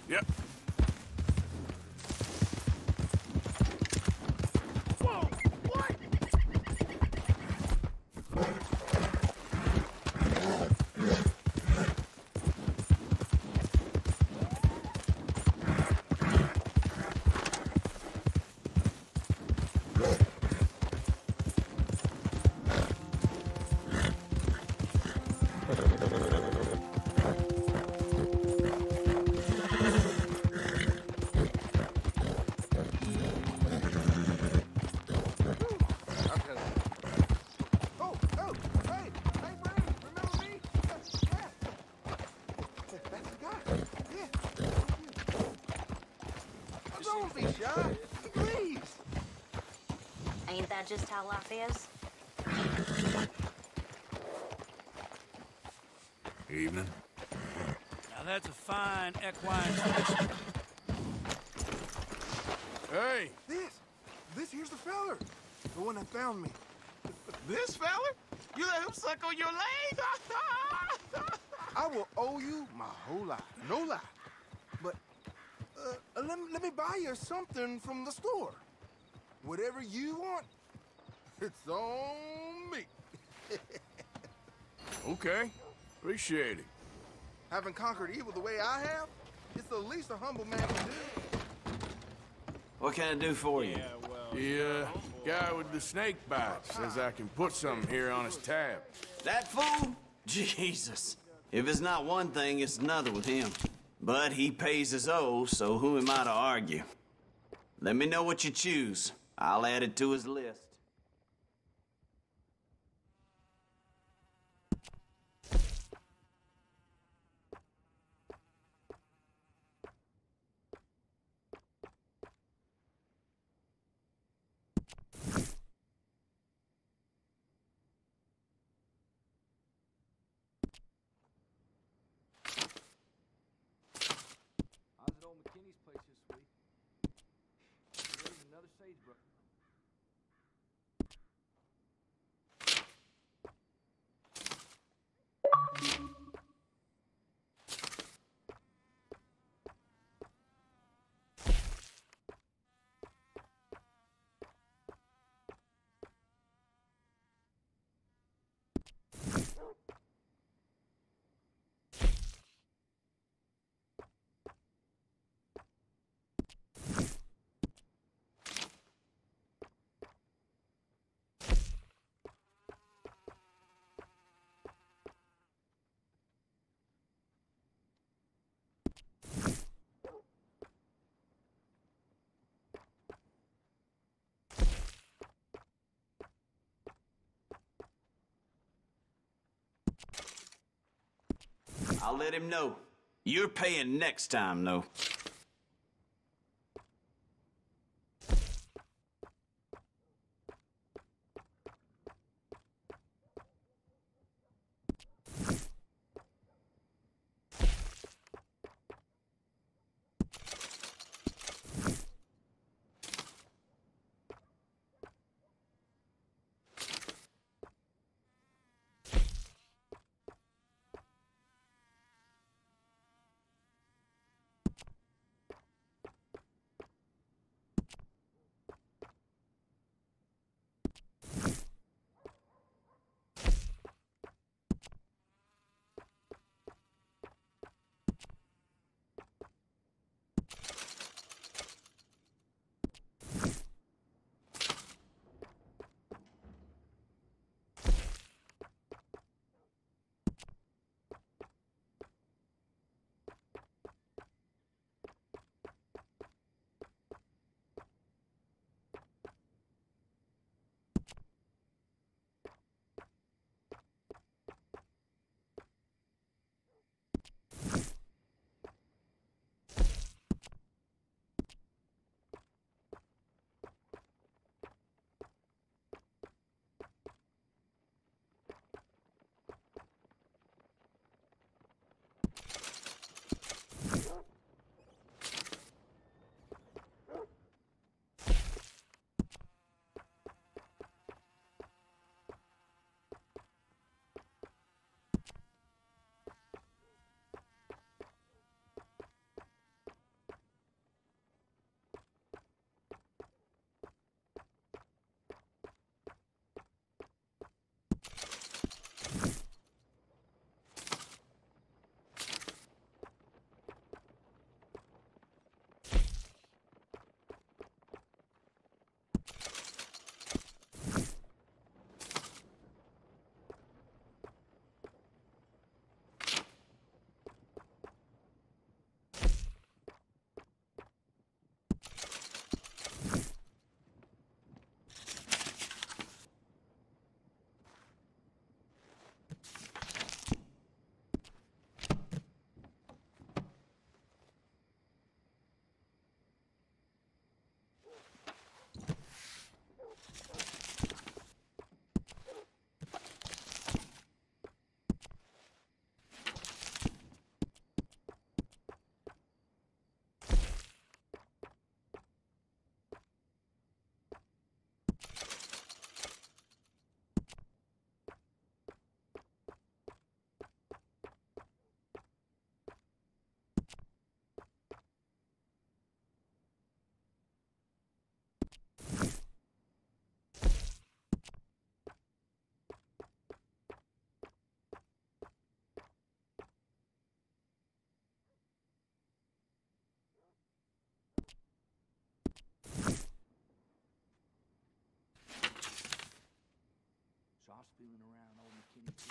Speaker 4: Yep.
Speaker 2: Whoa! What?
Speaker 16: Ain't that just how life is?
Speaker 4: Evening.
Speaker 7: Now that's a fine equine specimen.
Speaker 4: Hey!
Speaker 8: This here's the feller. The one that found me.
Speaker 14: This fella? You let him suck on your leg?
Speaker 8: I will owe you my whole life. No lie. But let me buy you something from the store. Whatever you want, it's on me.
Speaker 4: Okay. Appreciate it.
Speaker 8: Having conquered evil the way I have, it's the least a humble man can do.
Speaker 14: What can I do for you?
Speaker 4: The guy with the snake bite says I can put something here on his tab.
Speaker 14: That fool? Jesus. If it's not one thing, it's another with him. But he pays his owe, so who am I to argue? Let me know what you choose. I'll add it to his list. I'll let him know. You're paying next time, though.
Speaker 17: Feeling around old McKinney's,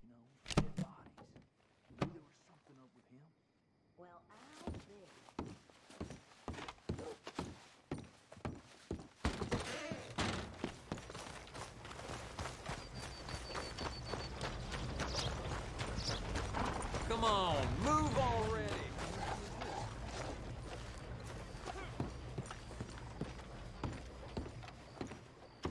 Speaker 17: you know, dead bodies. Knew there was something up with him.
Speaker 16: Well, I'll bet.
Speaker 15: Come on, move already.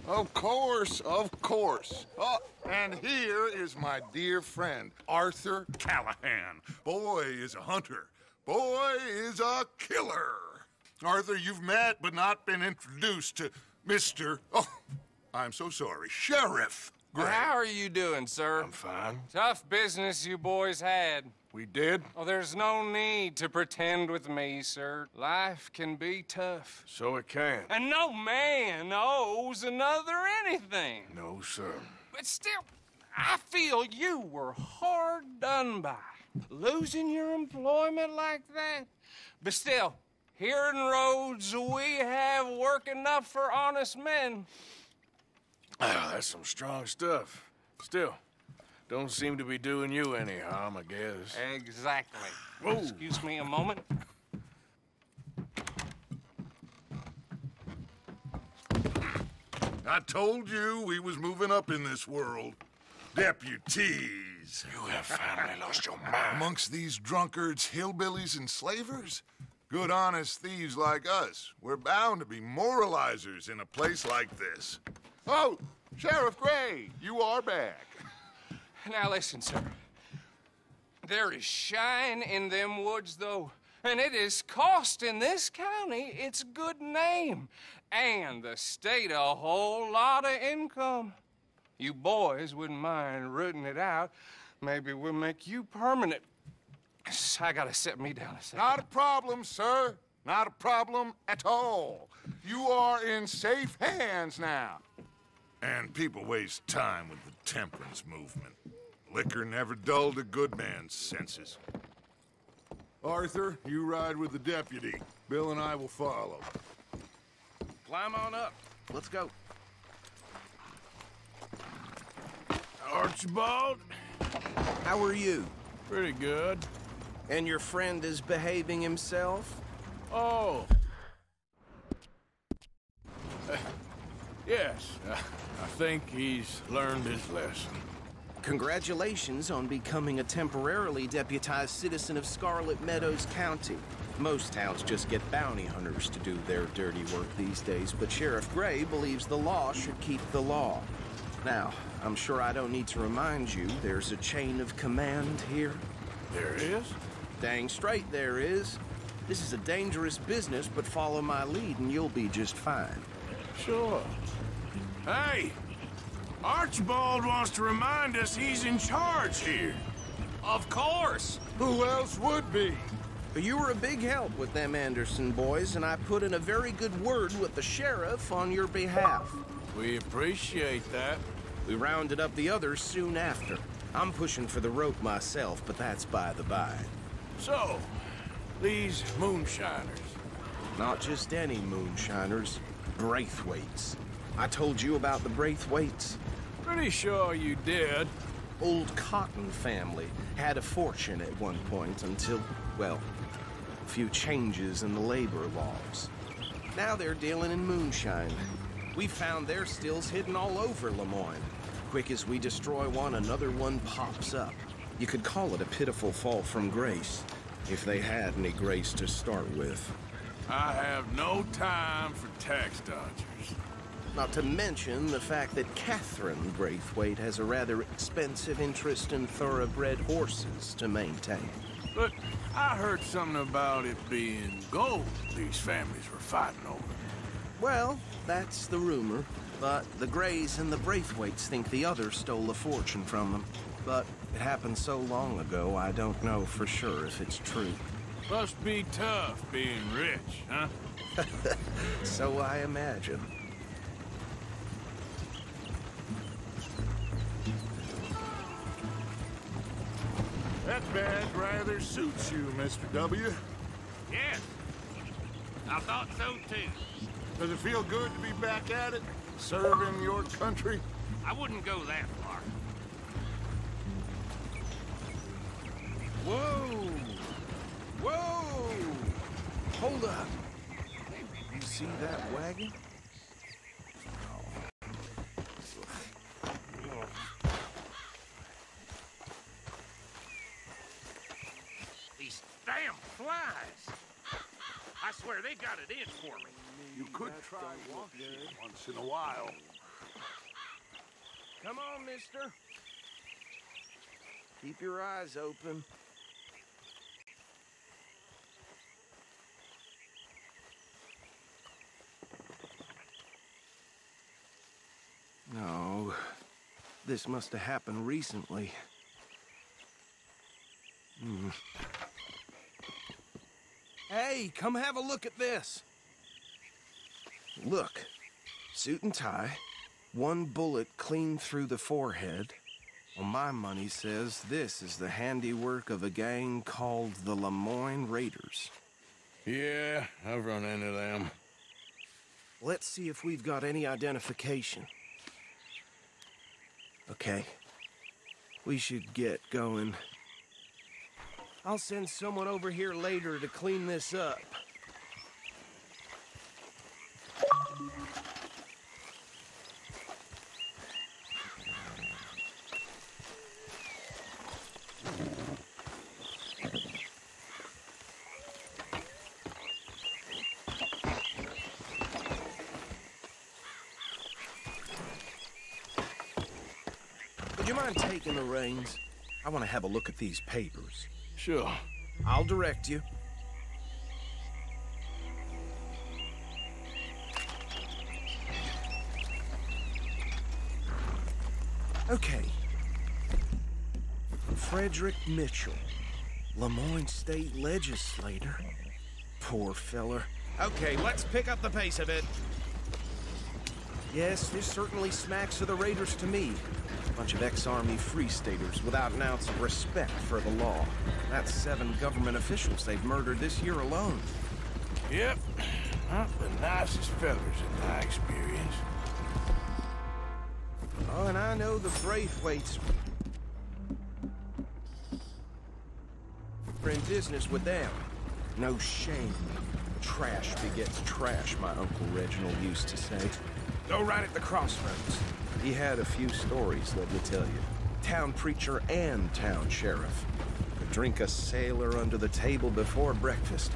Speaker 5: Of course, of course. Oh, and here is my dear friend, Arthur Callahan. Boy is a hunter. Boy is a killer. Arthur, you've met but not been introduced to Mr. Oh, I'm so sorry, Sheriff Gray.
Speaker 12: How are you doing, sir?
Speaker 4: I'm fine.
Speaker 12: Tough business you boys had.
Speaker 4: We did?
Speaker 12: Oh, there's no need to pretend with me, sir. Life can be tough.
Speaker 4: So it can.
Speaker 12: And no man owes another anything.
Speaker 4: No, sir.
Speaker 12: But still, I feel you were hard done by. Losing your employment like that. But still, here in Rhodes, we have work enough for honest men.
Speaker 4: Ah, that's some strong stuff. Still, don't seem to be doing you any harm, I guess.
Speaker 12: Exactly.
Speaker 4: Whoa.
Speaker 12: Excuse me a moment.
Speaker 5: I told you we was moving up in this world. Deputies. is.
Speaker 4: You have finally lost your mind.
Speaker 5: Amongst these drunkards, hillbillies, and slavers? Good, honest thieves like us. We're bound to be moralizers in a place like this. Oh, Sheriff Gray, you are back.
Speaker 12: Now listen, sir. There is shine in them woods, though, and it is costing this county its good name and the state a whole lot of income. You boys wouldn't mind rooting it out. Maybe we'll make you permanent. I gotta set me down a second.
Speaker 5: Not a problem, sir. Not a problem at all. You are in safe hands now. And people waste time with the temperance movement. Liquor never dulled a good man's senses. Arthur, you ride with the deputy. Bill and I will follow.
Speaker 8: Climb on up. Let's go.
Speaker 4: Archibald?
Speaker 8: How are you?
Speaker 4: Pretty good.
Speaker 8: And your friend is behaving himself?
Speaker 4: Oh. Yes, I think he's learned his lesson.
Speaker 8: Congratulations on becoming a temporarily deputized citizen of Scarlet Meadows County. Most towns just get bounty hunters to do their dirty work these days, but Sheriff Gray believes the law should keep the law. Now, I'm sure I don't need to remind you there's a chain of command here.
Speaker 4: There is?
Speaker 8: Dang straight there is. This is a dangerous business, but follow my lead and you'll be just fine.
Speaker 4: Sure. Hey! Archibald wants to remind us he's in charge here.
Speaker 12: Of course!
Speaker 5: Who else would be?
Speaker 8: You were a big help with them Anderson boys, and I put in a very good word with the sheriff on your behalf.
Speaker 4: We appreciate that.
Speaker 8: We rounded up the others soon after. I'm pushing for the rope myself, but that's by the by.
Speaker 4: So, these moonshiners.
Speaker 8: Not just any moonshiners, Braithwaites. I told you about the Braithwaites?
Speaker 4: Pretty sure you did.
Speaker 8: Old Cotton family had a fortune at one point until, well, a few changes in the labor laws. Now they're dealing in moonshine. We found their stills hidden all over Lemoyne. Quick as we destroy one, another one pops up. You could call it a pitiful fall from grace, if they had any grace to start with.
Speaker 4: I have no time for tax dodgers.
Speaker 8: Not to mention the fact that Catherine Braithwaite has a rather expensive interest in thoroughbred horses to maintain.
Speaker 4: But I heard something about it being gold these families were fighting over.
Speaker 8: Well, that's the rumor. But the Grays and the Braithwaites think the others stole a fortune from them. But it happened so long ago, I don't know for sure if it's true.
Speaker 4: Must be tough being rich, huh?
Speaker 8: So I imagine.
Speaker 5: That badge rather suits you, Mr. W.
Speaker 12: Yes. I thought so, too.
Speaker 5: Does it feel good to be back at it? Serving your country?
Speaker 12: I wouldn't go that far.
Speaker 8: Whoa! Whoa! Hold up. You see that wagon?
Speaker 12: These damn flies. I swear they got it in for me.
Speaker 5: You could try walking once in a while.
Speaker 8: Come on, mister. Keep your eyes open. No, this must have happened recently. Hey, come have a look at this. Look, suit and tie, one bullet clean through the forehead. Well, my money says this is the handiwork of a gang called the Lemoyne Raiders.
Speaker 4: Yeah, I've run into them.
Speaker 8: Let's see if we've got any identification. Okay. We should get going. I'll send someone over here later to clean this up. you mind taking the reins? I want to have a look at these papers.
Speaker 4: Sure.
Speaker 8: I'll direct you. Okay. Frederick Mitchell, Lemoyne State Legislator. Poor feller. Okay, let's pick up the pace a bit. Yes, this certainly smacks of the Raiders to me. Bunch of ex-Army Free Staters without an ounce of respect for the law. That's 7 government officials they've murdered this year alone.
Speaker 4: Yep. Not the nicest fellers in my experience.
Speaker 8: Oh, and I know the Braithwaites are in business with them. No shame. Trash begets trash, my Uncle Reginald used to say. Go right at the crossroads. He had a few stories, let me tell you. Town preacher and town sheriff. Could drink a sailor under the table before breakfast.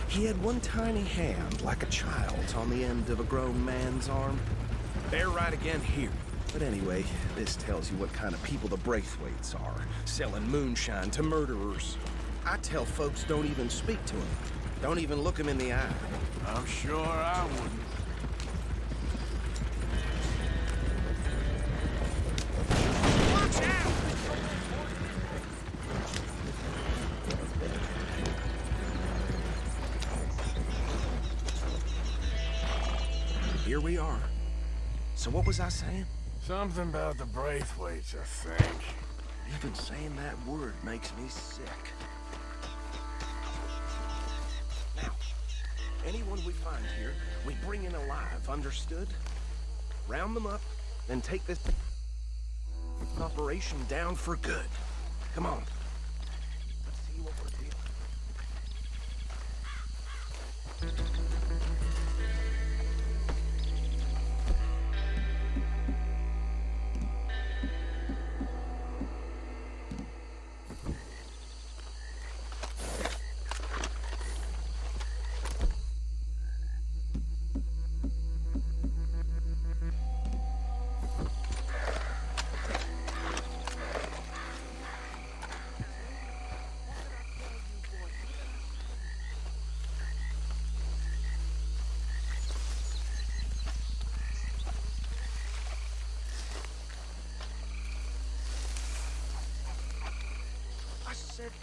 Speaker 8: He had one tiny hand, like a child's, on the end of a grown man's arm. They're right again here. But anyway, this tells you what kind of people the Braithwaites are, selling moonshine to murderers. I tell folks don't even speak to them. Don't even look them in the eye.
Speaker 4: I'm sure I wouldn't.
Speaker 8: Watch out! Here we are. So what was I saying?
Speaker 4: Something about the Braithwaites, I think.
Speaker 8: Even saying that word makes me sick. Now, anyone we find here, we bring in alive, understood? Round them up, then take this operation down for good. Come on. Let's see what we're dealing.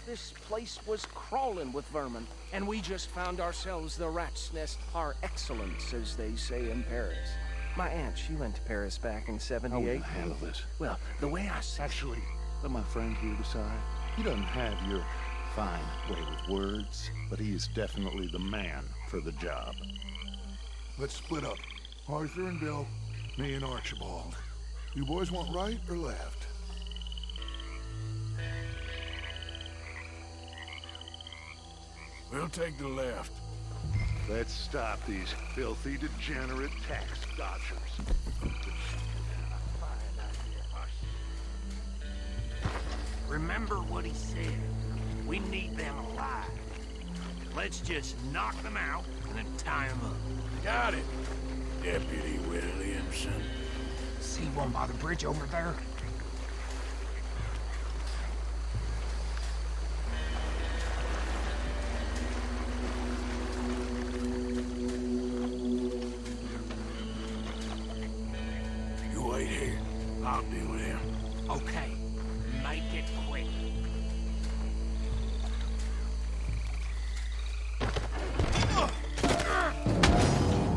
Speaker 8: This place was crawling with vermin, and we just found ourselves the rat's nest par excellence, as they say in Paris. My aunt, she went to Paris back in '78.
Speaker 5: I wouldn't handle this.
Speaker 8: Well, the way I see
Speaker 5: Actually, let my friend here decide. He doesn't have your fine way with words, but he is definitely the man for the job. Let's split up. Arthur and Bill, me and Archibald. You boys want right or left?
Speaker 4: We'll take the left.
Speaker 5: Let's stop these filthy, degenerate tax dodgers.
Speaker 17: Remember what he said. We need them alive. Let's just knock them out and then tie them up.
Speaker 4: Got it, Deputy Williamson.
Speaker 17: See one by the bridge over there?
Speaker 4: Wait here. I'll deal with him.
Speaker 17: Okay. Make it quick.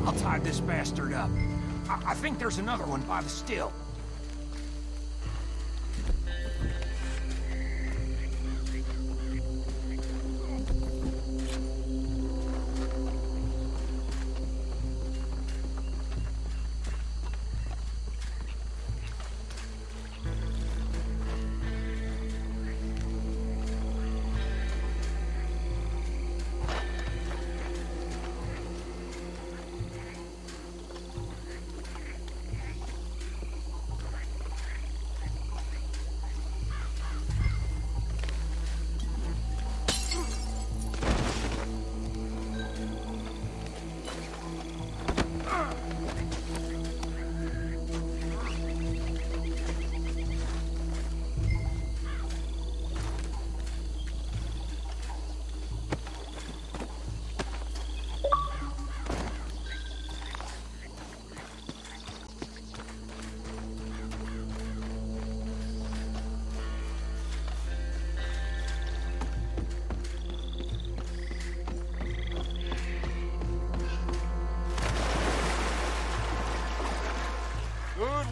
Speaker 17: I'll tie this bastard up. I think there's another one by the still.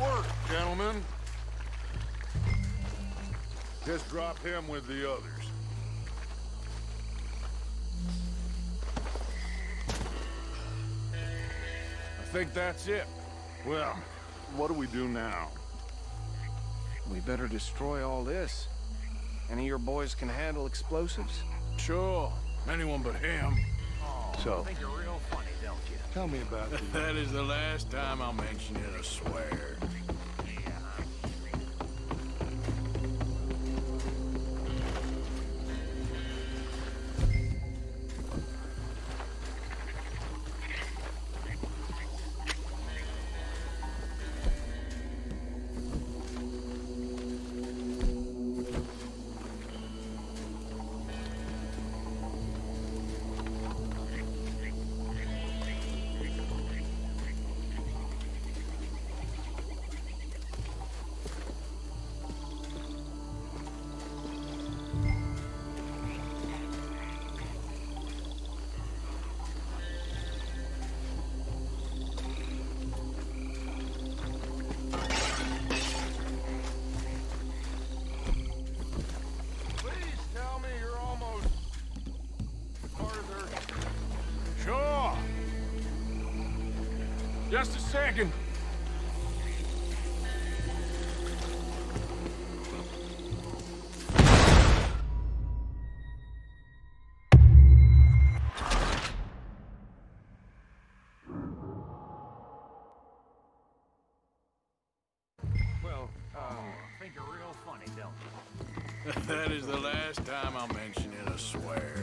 Speaker 5: work, gentlemen. Just drop him with the others.
Speaker 4: I think that's it.
Speaker 5: Well, what do we do now?
Speaker 8: We better destroy all this. Any of your boys can handle explosives?
Speaker 4: Sure. Anyone but him.
Speaker 17: I think you're real funny, don't you?
Speaker 5: Tell me about it.
Speaker 4: That is the last time I'll mention it, I swear. Sure. Just a second.
Speaker 17: I think you're real funny, don't you?
Speaker 4: That is the last time I'll mention it, I swear.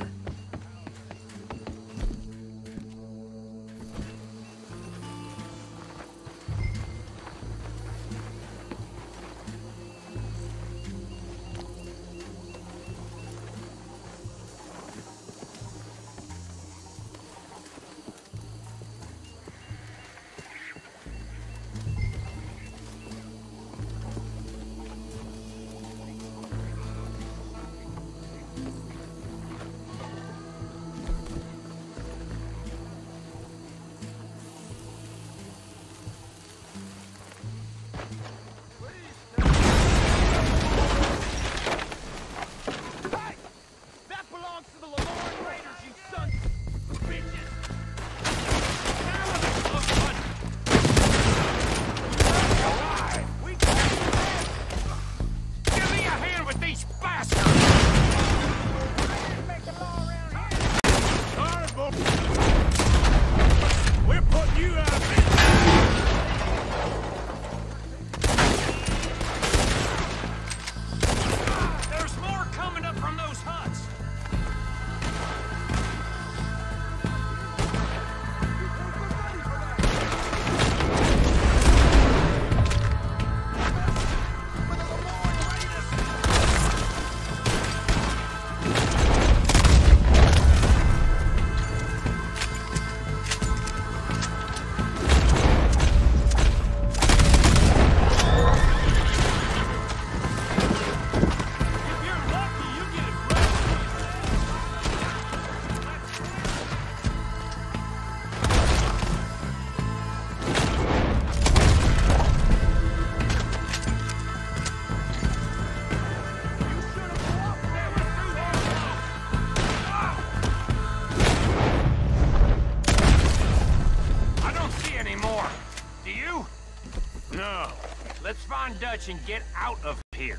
Speaker 17: Let's find Dutch and get out of here.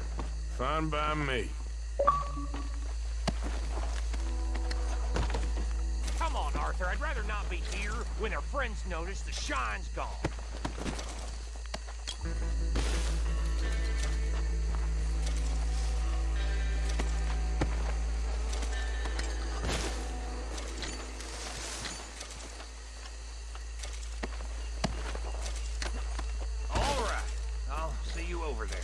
Speaker 4: Fine by me.
Speaker 17: Come on, Arthur. I'd rather not be here when their friends notice the shine's gone. All right. I'll see you over there.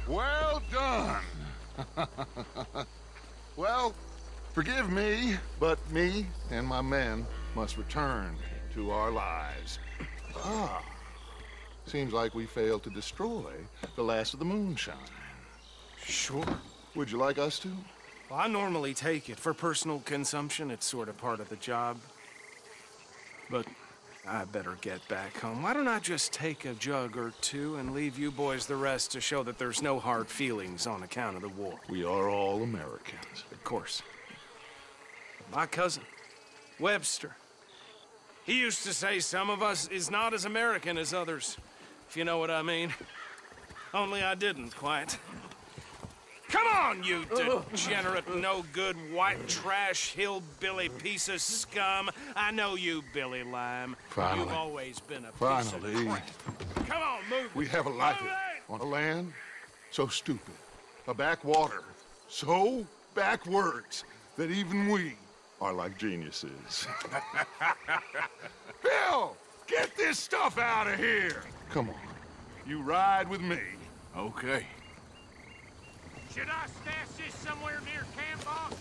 Speaker 5: Well done. Well, forgive me, but me and my men must return to our lives. Ah. Seems like we failed to destroy the last of the moonshine.
Speaker 8: Sure.
Speaker 5: Would you like us to?
Speaker 8: Well, I normally take it for personal consumption. It's sort of part of the job. But I better get back home. Why don't I just take a jug or two and leave you boys the rest to show that there's no hard feelings on account of the war?
Speaker 5: We are all Americans.
Speaker 8: Of course. My cousin, Webster, he used to say some of us is not as American as others, if you know what I mean. Only I didn't quite. Come on, you degenerate, no-good, white trash, hillbilly piece of scum. I know you, Billy Lime.
Speaker 5: Finally.
Speaker 8: You've always been a piece of crap. Come on, move.
Speaker 5: We have a life on a land so stupid, a backwater so backwards that even we are like geniuses. Bill, get this stuff out of here. Come on, you ride with me.
Speaker 4: Okay.
Speaker 17: Should I stash this somewhere near camp, boss?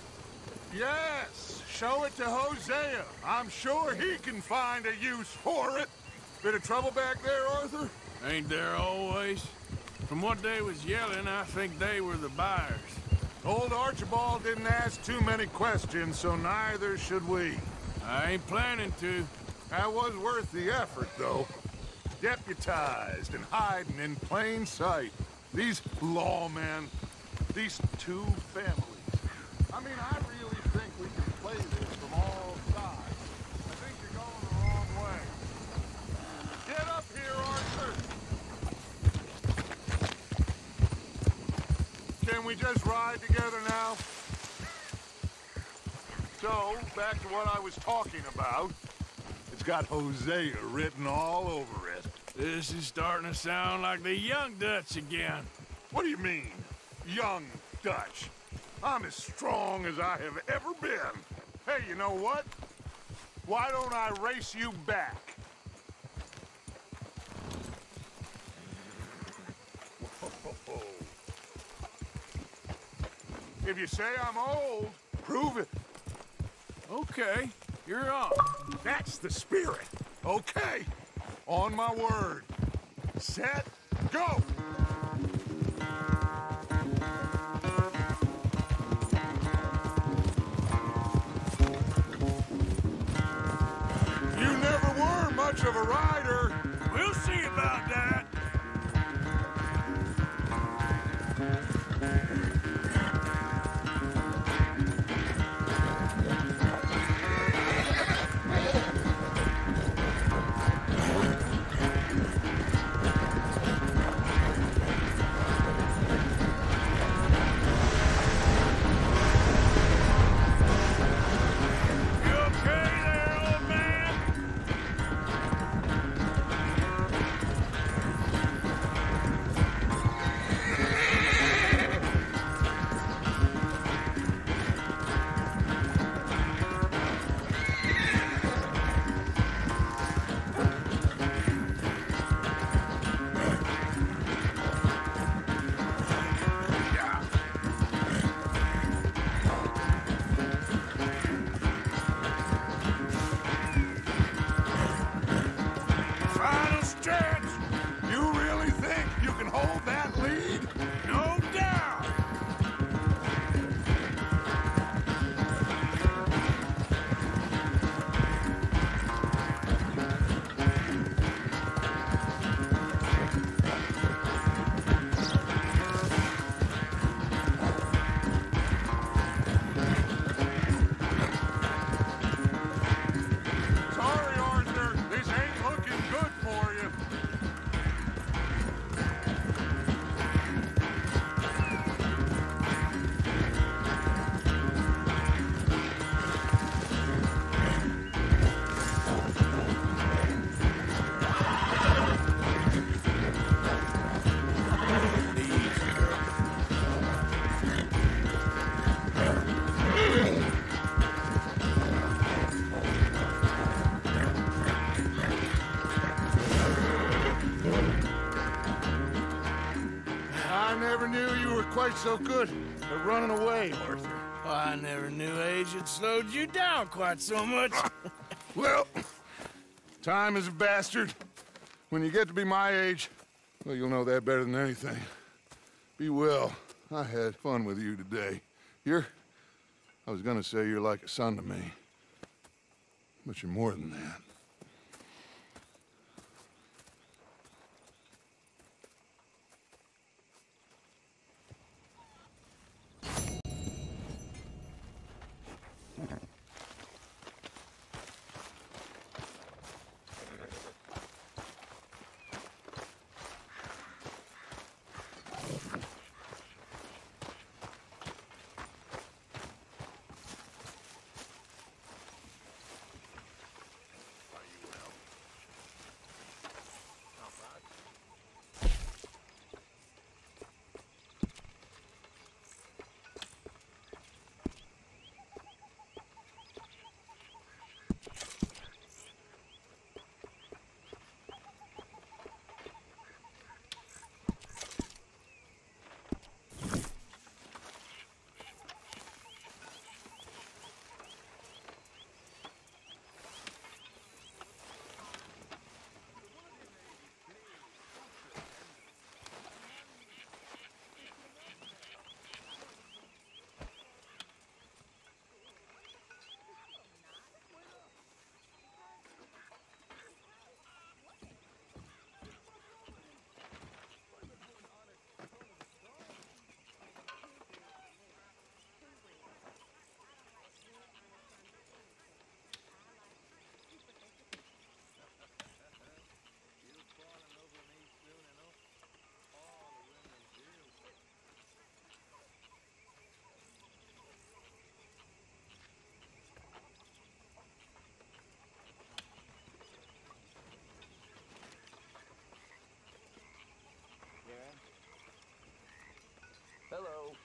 Speaker 5: Yes, show it to Hosea. I'm sure he can find a use for it. Bit of trouble back there, Arthur?
Speaker 4: Ain't there always? From what they was yelling, I think they were the buyers.
Speaker 5: Old Archibald didn't ask too many questions, so neither should we.
Speaker 4: I ain't planning to.
Speaker 5: That was worth the effort, though. Deputized and hiding in plain sight. These lawmen, these two families. I mean, I really think we can play this from all sides. I think you're going the wrong way. Get up here, Arthur! Can we just ride together now? So, back to what I was talking about. It's got Hosea written all over it.
Speaker 4: This is starting to sound like the young Dutch again.
Speaker 5: What do you mean, young Dutch? I'm as strong as I have ever been. Hey, you know what? Why don't I race you back? If you say I'm old, prove it.
Speaker 4: Okay, you're on.
Speaker 5: That's the spirit. Okay, on my word. Set, go! You never were much of a rider.
Speaker 4: We'll see about that.
Speaker 5: I never knew you were quite so good at running away, Arthur.
Speaker 4: I never knew age had slowed you down quite so much.
Speaker 5: Well, time is a bastard. When you get to be my age, well, you'll know that better than anything. Be well. I had fun with you today. I was gonna say you're like a son to me. But you're more than that.
Speaker 18: Hello.